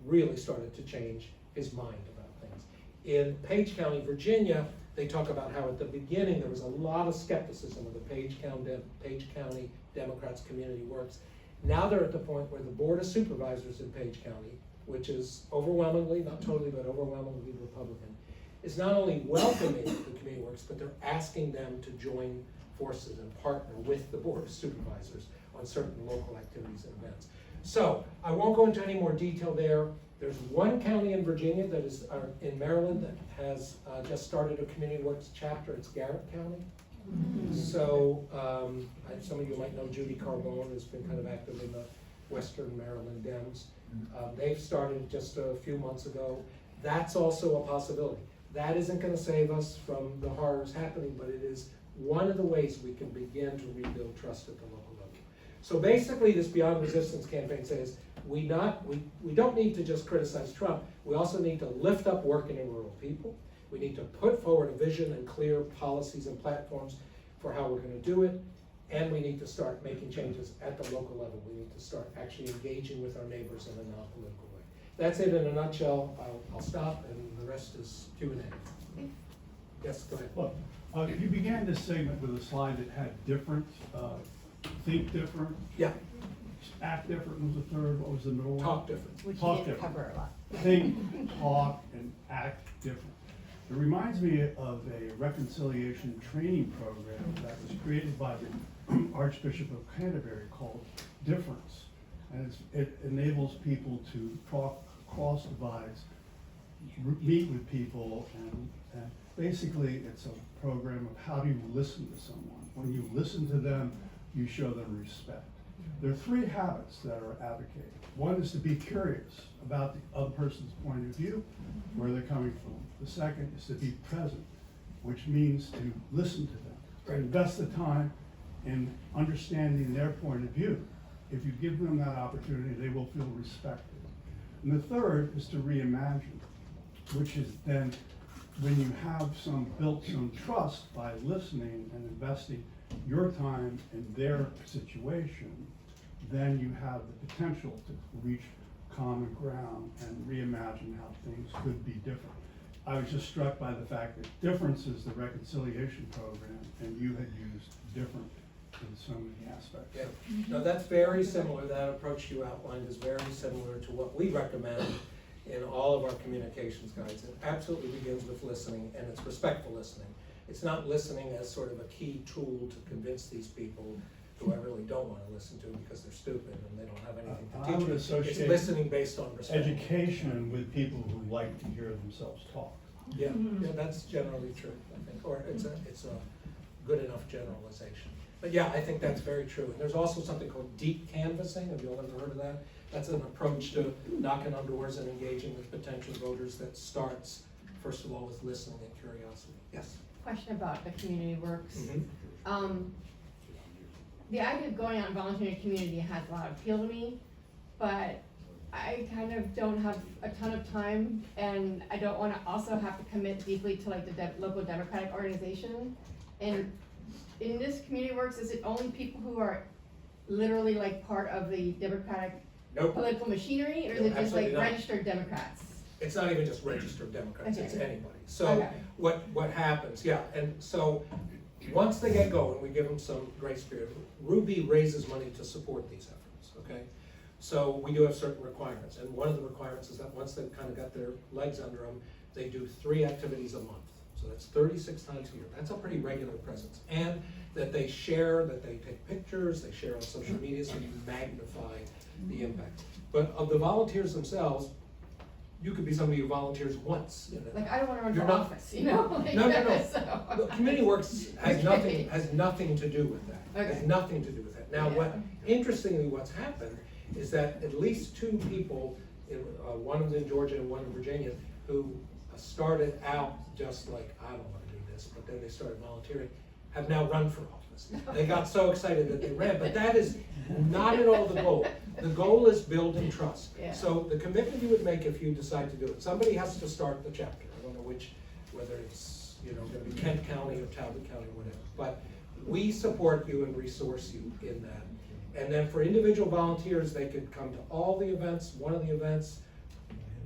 really started to change his mind about things. In Page County, Virginia, they talk about how at the beginning there was a lot of skepticism of the Page County Democrats Community Works. Now they're at the point where the Board of Supervisors in Page County, which is overwhelmingly, not totally, but overwhelmingly Republican, is not only welcoming the Community Works, but they're asking them to join forces and partner with the Board of Supervisors on certain local activities and events. So I won't go into any more detail there. There's one county in Virginia that is in Maryland that has just started a Community Works chapter. It's Garrett County. So some of you might know Judy Carbone, who's been kind of active in the Western Maryland Dems. They've started just a few months ago. That's also a possibility. That isn't going to save us from the horrors happening, but it is one of the ways we can begin to rebuild trust at the local level. So basically, this Beyond Resistance campaign says we don't need to just criticize Trump. We also need to lift up working and rural people. We need to put forward a vision and clear policies and platforms for how we're going to do it. And we need to start making changes at the local level. We need to start actually engaging with our neighbors in a non-political way. That's it in a nutshell. I'll stop, and the rest is Q&A. Yes, go ahead. Look, you began this segment with a slide that had different, think different, Yeah, act different was the third, what was the middle one? talk different. Which Talk you didn't different. cover a lot. Think, talk, and act different. It reminds me of a reconciliation training program that was created by the Archbishop of Canterbury called Difference. And it enables people to talk across divides, meet with people, and basically it's a program of how do you listen to someone. When you listen to them, you show them respect. There are 3 habits that are advocated. One is to be curious about the other person's point of view, where they're coming from. The second is to be present, which means to listen to them, to invest the time in understanding their point of view. If you give them that opportunity, they will feel respected. And the third is to reimagine, which is then when you have built some trust by listening and investing your time in their situation, then you have the potential to reach common ground and reimagine how things could be different. I was just struck by the fact that difference is the reconciliation program, and you had used different in so many aspects. Yeah, no, that's very similar, that approach you outlined is very similar to what we recommend in all of our communications guides. It absolutely begins with listening, and it's respectful listening. It's not listening as sort of a key tool to convince these people who I really don't want to listen to because they're stupid and they don't have anything I to would teach me. It's associate listening based on respect. education with people who like to hear themselves talk. Yeah, yeah, that's generally true, I think, or it's a good enough generalization. But yeah, I think that's very true. And there's also something called deep canvassing. Have you all ever heard of that? That's an approach to knocking on doors and engaging with potential voters that starts, first of all, with listening and curiosity. Yes? Question about the community works. Mm-hmm. The idea of going out and volunteering in the community has a lot of appeal to me, but I kind of don't have a ton of time, and I don't want to also have to commit deeply to like the local Democratic organization. And in this community works, is it only people who are literally like part of the Democratic Nope. political machinery, or is No, it just like absolutely not. registered Democrats? It's not even just registered Democrats, it's Okay. anybody. So Okay. what happens, yeah, and so once they get going, we give them some grace period. RUBI raises money to support these efforts, okay? So we do have certain requirements, and one of the requirements is that once they've kind of got their legs under them, they do 3 activities a month. So that's 36 times a year. That's a pretty regular presence. And that they share, that they take pictures, they share on social media, so you magnify the impact. But of the volunteers themselves, you could be somebody who volunteers once. Like, I don't want to run You're for not- office, you know? Like, No. so- Look, community works has Okay. nothing to do with that. Okay. Has nothing to do with that. Now, Yeah. interestingly, what's happened is that at least 2 people, one of them in Georgia and one in Virginia, who started out just like, I don't want to do this, but then they started volunteering, have now run for office. They got so excited that they ran, but that is not at all the goal. The goal is building trust. Yeah. So the commitment you would make if you decide to do it, somebody has to start the chapter. I don't know whether it's, gonna be Kent County or Talbot County or whatever. But we support you and resource you in that. And then for individual volunteers, they could come to all the events, one of the events,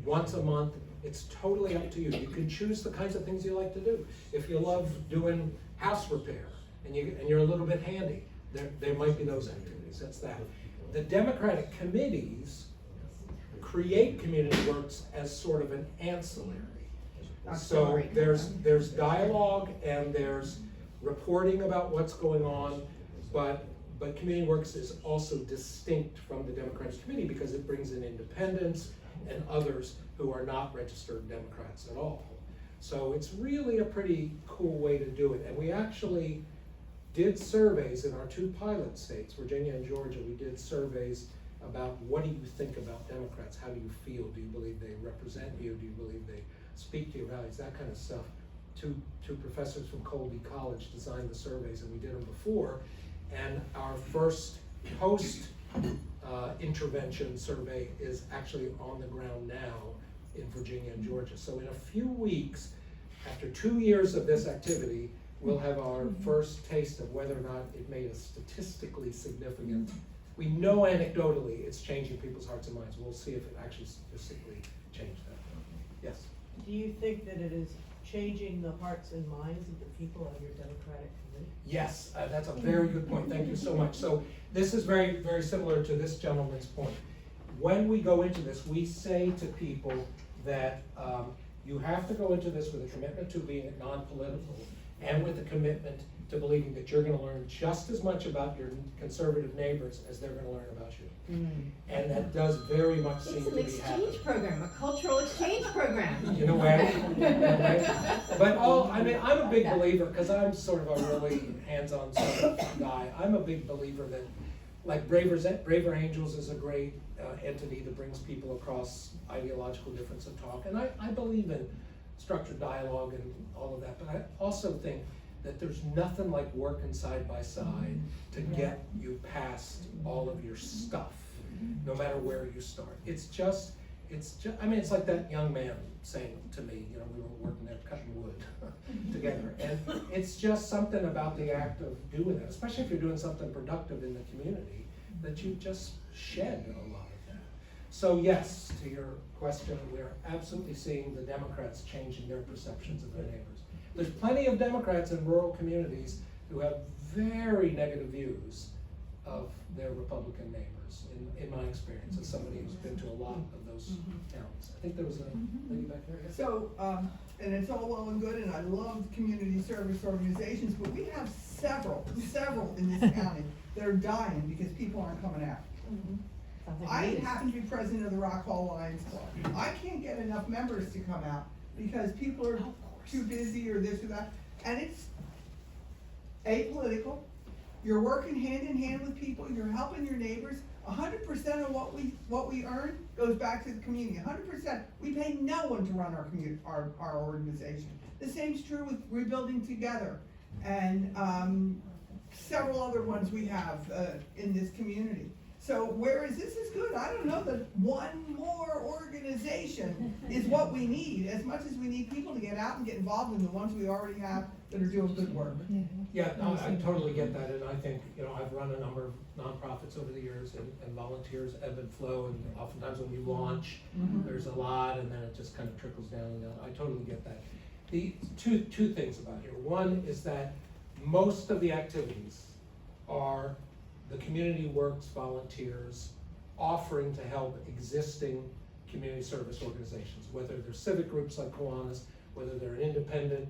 once a month. It's totally up to you. You can choose the kinds of things you like to do. If you love doing house repair and you're a little bit handy, there might be those activities. That's that. The Democratic committees create community works as sort of an ancillary. So there's dialogue and there's reporting about what's going on, but community works is also distinct from the Democratic committee because it brings in independents and others who are not registered Democrats at all. So it's really a pretty cool way to do it. And we actually did surveys in our 2 pilot states, Virginia and Georgia. We did surveys about what do you think about Democrats? How do you feel? Do you believe they represent you? Do you believe they speak to your values? That kind of stuff. Two professors from Colby College designed the surveys, and we did them before. And our first post intervention survey is actually on the ground now in Virginia and Georgia. So in a few weeks, after 2 years of this activity, we'll have our first taste of whether or not it made a statistically significant. We know anecdotally it's changing people's hearts and minds. We'll see if it actually statistically changed that. Yes? Do you think that it is changing the hearts and minds of the people on your Democratic committee? Yes, that's a very good point, thank you so much. So this is very, very similar to this gentleman's point. When we go into this, we say to people that you have to go into this with a commitment to being non-political and with a commitment to believing that you're gonna learn just as much about your conservative neighbors as they're gonna learn about you. And that does very much seem It's to an be happening. exchange program, a cultural exchange program. In a way, but I'm a big believer, because I'm sort of a really hands-on sort of guy. I'm a big believer that, like Braver Angels is a great entity that brings people across ideological difference and talk, and I believe in structured dialogue and all of that, but I also think that there's nothing like working side by side to get you past all of your stuff, no matter where you start. It's just, it's like that young man saying to me, you know, we were working there cutting wood together, and it's just something about the act of doing that, especially if you're doing something productive in the community, that you just shed a lot of that. So yes, to your question, we're absolutely seeing the Democrats changing their perceptions of their neighbors. There's plenty of Democrats in rural communities who have very negative views of their Republican neighbors, in my experience, as somebody who's been to a lot of those towns. I think there was a lady back there. So, and it's all well and good, and I love community service organizations, but we have several in this county that are dying because people aren't coming out. I happen to be president of the Rock Hall Lions Club. I can't get enough members to come out because people are too busy or this or that, and it's apolitical. You're working hand in hand with people, you're helping your neighbors. 100% of what we earn goes back to the community. 100%. We pay no one to run our organization. The same's true with Rebuilding Together and several other ones we have in this community. So whereas this is good, I don't know that one more organization is what we need, as much as we need people to get out and get involved in the ones we already have that are doing good work. Yeah, no, I totally get that, and I think, you know, I've run a number of nonprofits over the years, and volunteers ebb and flow, and oftentimes when you launch, there's a lot, and then it just kind of trickles down and down. I totally get that. The two things about here. One is that most of the activities are the community works volunteers offering to help existing community service organizations, whether they're civic groups like Kiwanis, whether they're an independent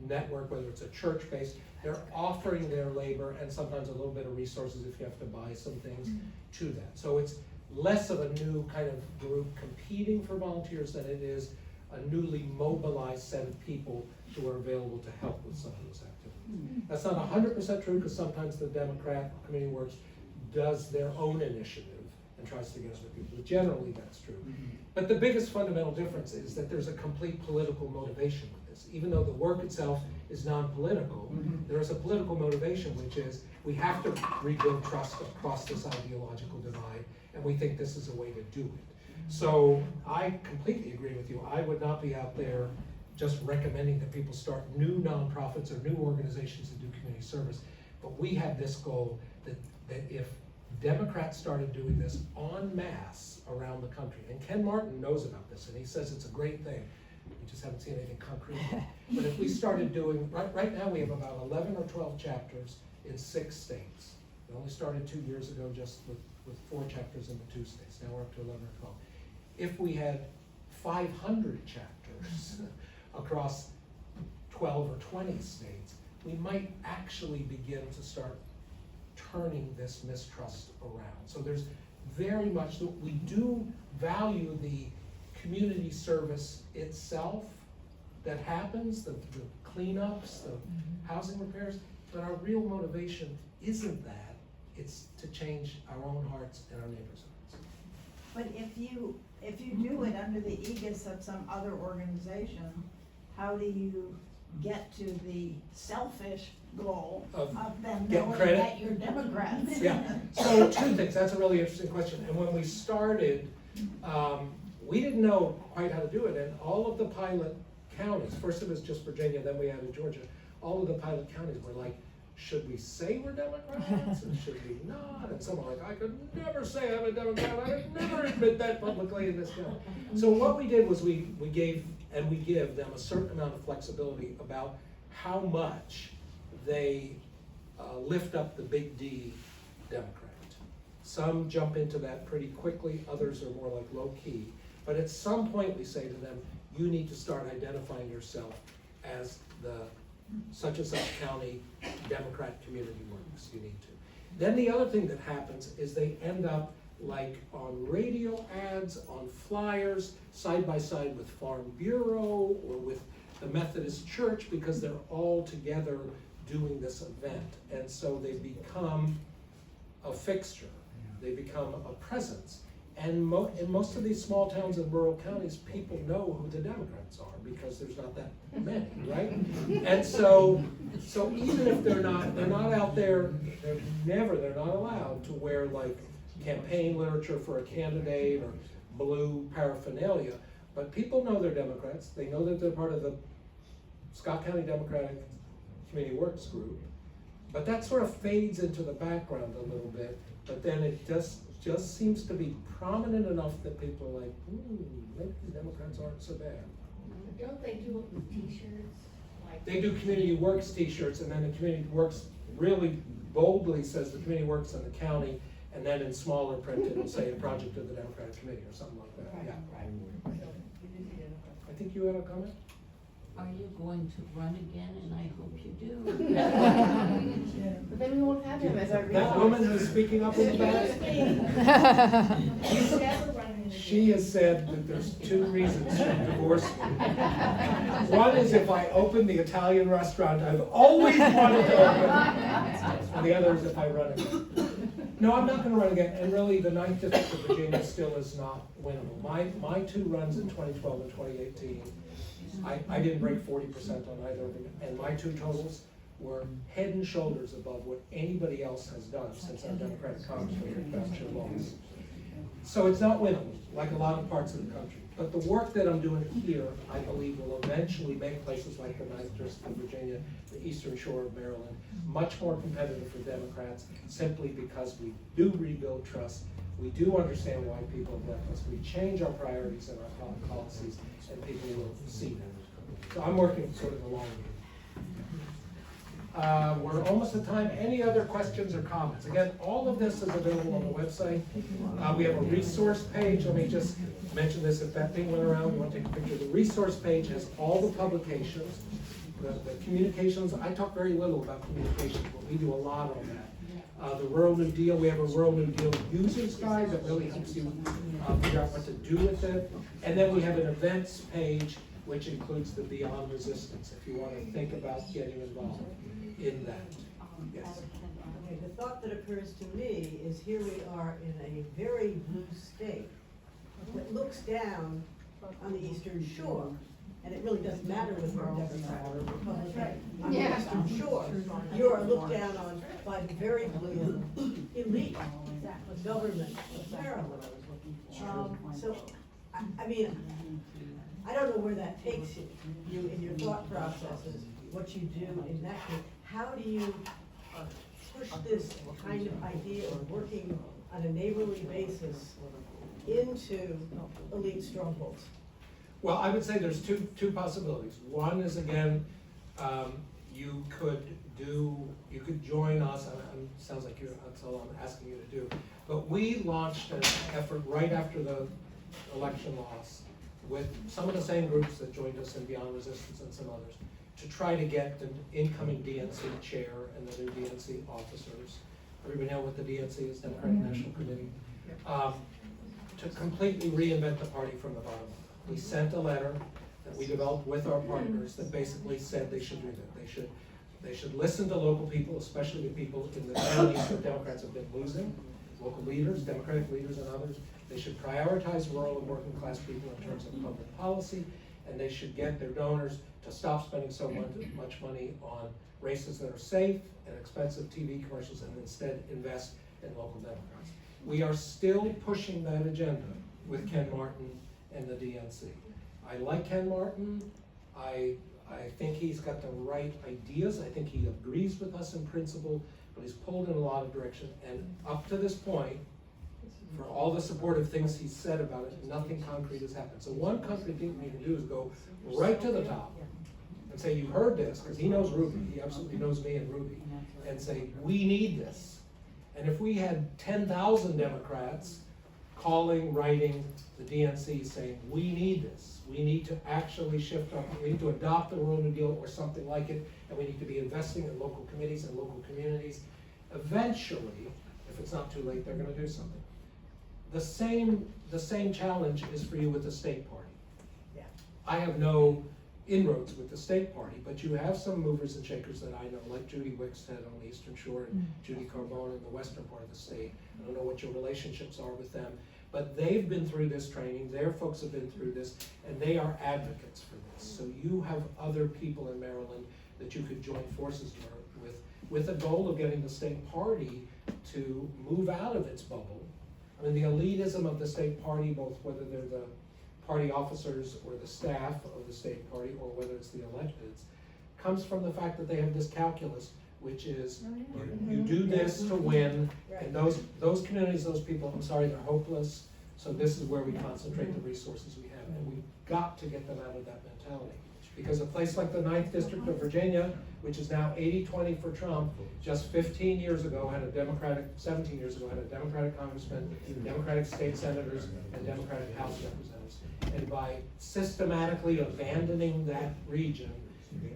network, whether it's a church-based, they're offering their labor and sometimes a little bit of resources if you have to buy some things to that. So it's less of a new kind of group competing for volunteers than it is a newly mobilized set of people who are available to help with some of those activities. That's not 100% true, because sometimes the Democrat Community Works does their own initiative and tries to get other people, but generally that's true. But the biggest fundamental difference is that there's a complete political motivation with this. Even though the work itself is non-political, there is a political motivation, which is we have to rebuild trust across this ideological divide, and we think this is a way to do it. So I completely agree with you. I would not be out there just recommending that people start new nonprofits or new organizations that do community service. But we have this goal that if Democrats started doing this en masse around the country, and Ken Martin knows about this, and he says it's a great thing. We just haven't seen anything concrete. But if we started doing, right now we have about 11 or 12 chapters in 6 states. We only started 2 years ago just with 4 chapters in the 2 states. Now we're up to 11 or 12. If we had 500 chapters across 12 or 20 states, we might actually begin to start turning this mistrust around. So there's very much that we do value the community service itself that happens, the cleanups, the housing repairs, but our real motivation isn't that. It's to change our own hearts and our neighbors' hearts. But if you do it under the aegis of some other organization, how do you get to the selfish goal of them Get knowing credit? that you're Democrats? Yeah, so 2 things, that's a really interesting question. And when we started, we didn't know quite how to do it, and all of the pilot counties, first it was just Virginia, then we added Georgia, all of the pilot counties were like, should we say we're Democrats and should we not? And someone like, I could never say I'm a Democrat, I could never admit that publicly in this county. So what we did was we gave, and we give them a certain amount of flexibility about how much they lift up the big D Democrat. Some jump into that pretty quickly, others are more like low key. But at some point we say to them, you need to start identifying yourself as the such and such county Democrat community works, you need to. Then the other thing that happens is they end up like on radio ads, on flyers, side by side with Farm Bureau or with the Methodist Church, because they're all together doing this event. And so they become a fixture, they become a presence. And in most of these small towns and rural counties, people know who the Democrats are because there's not that many, right? And so even if they're not out there, they're not allowed to wear like campaign literature for a candidate or blue paraphernalia. But people know they're Democrats. They know that they're part of the Scott County Democratic Community Works Group. But that sort of fades into the background a little bit. But then it just seems to be prominent enough that people are like, maybe the Democrats aren't so bad. Don't they do it with t-shirts? Like They do Community Works t-shirts, and then the Community Works really boldly says the Community Works in the county, and then in smaller print it'll say a project of the Democratic Committee or something like that, yeah. I think you had a comment? Are you going to run again? And I hope you do. But then we won't have him as our That woman who's speaking up in the back? She has said that there's two reasons she'll divorce me. One is if I open the Italian restaurant I've always wanted to open, and the other is if I run again. No, I'm not gonna run again, and really the 9th District of Virginia still is not winnable. My two runs in 2012 and 2018, I didn't break 40% on either of them, and my two totals were head and shoulders above what anybody else has done since our Democratic Congressman Flaccavento lost. So it's not winnable, like a lot of parts of the country. But the work that I'm doing here, I believe, will eventually make places like the 9th District of Virginia, the Eastern Shore of Maryland, much more competitive for Democrats, simply because we do rebuild trust, we do understand why people have left us, we change our priorities and our policies, and people will see that. So I'm working sort of along with we're almost at time. Any other questions or comments? Again, all of this is available on the website. We have a resource page. Let me just mention this. If that thing went around, you want to take a picture. The resource page has all the publications, the communications. I talk very little about communications, but we do a lot on that. The Rural New Deal, we have a Rural New Deal users guide that really helps you figure out what to do with it. And then we have an events page, which includes the Beyond Resistance, if you want to think about getting involved in that. Yes. Okay, the thought that occurs to me is here we are in a very blue state that looks down on the Eastern Shore, and it really doesn't matter whether you're a Democrat or a Republican on the Eastern Shore. You are looked down on by the very blue elite government of Maryland. So, I mean, I don't know where that takes you in your thought processes, what you do in that case. How do you push this kind of idea of working on a neighborly basis into elite strongholds? Well, I would say there's two possibilities. One is, again, you could join us, and sounds like that's all I'm asking you to do, but we launched an effort right after the election loss with some of the same groups that joined us in Beyond Resistance and some others, to try to get the incoming DNC chair and the new DNC officers, everybody know what the DNC is, Democratic National Committee, to completely reinvent the party from the bottom up. We sent a letter that we developed with our partners that basically said they should do that. They should listen to local people, especially the people in the counties that Democrats have been losing, local leaders, Democratic leaders and others. They should prioritize rural and working class people in terms of public policy, and they should get their donors to stop spending so much money on races that are safe and expensive TV commercials, and instead invest in local Democrats. We are still pushing that agenda with Ken Martin and the DNC. I like Ken Martin. I I think he's got the right ideas, I think he agrees with us in principle, but he's pulled in a lot of direction, and up to this point, for all the supportive things he's said about it, nothing concrete has happened. So one concrete thing we can do is go right to the top and say, you heard this, because he knows Ruby, he absolutely knows me and Ruby, and say, we need this. And if we had 10,000 Democrats calling, writing the DNC saying, we need this, we need to actually shift up, we need to adopt the Rural New Deal or something like it, and we need to be investing in local committees and local communities, eventually, if it's not too late, they're gonna do something. The same challenge is for you with the state party. Yeah. I have no inroads with the state party, but you have some movers and shakers that I know, like Judy Wickstead on the Eastern Shore and Judy Carbone in the western part of the state. I don't know what your relationships are with them, but they've been through this training, their folks have been through this, and they are advocates for this. So you have other people in Maryland that you could join forces with a goal of getting the state party to move out of its bubble. I mean, the elitism of the state party, both whether they're the party officers or the staff of the state party, or whether it's the electeds, comes from the fact that they have this calculus, which is you do this to win, and those communities, those people, I'm sorry, they're hopeless, so this is where we concentrate the resources we have, and we've got to get them out of that mentality. Because a place like the 9th District of Virginia, which is now 80-20 for Trump, just 15 years ago had a Democratic, 17 years ago had a Democratic congressman, Democratic state senators, and Democratic House representatives. And by systematically abandoning that region,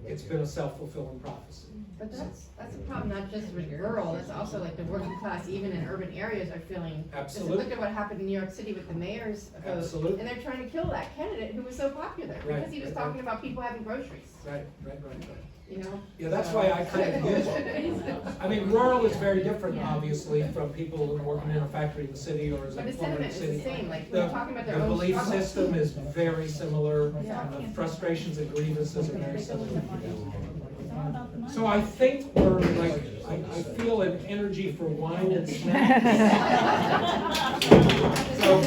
it's been a self-fulfilling prophecy. But that's a problem, not just with rural, it's also like the working class, even in urban areas, are feeling. Absolutely. Just look at what happened in New York City with the mayor's vote. Absolutely. And they're trying to kill that candidate who was so popular, because he was talking about people having groceries. Right. You know? Yeah, that's why I kind of use it. I mean, rural is very different, obviously, from people working in a factory in the city or as a But the plumber in the sentiment is city. the same, like, we're talking about their The own belief struggle. system is very similar, the frustrations and grievances are very similar. So I think we're like, I feel an energy for wine and snacks. So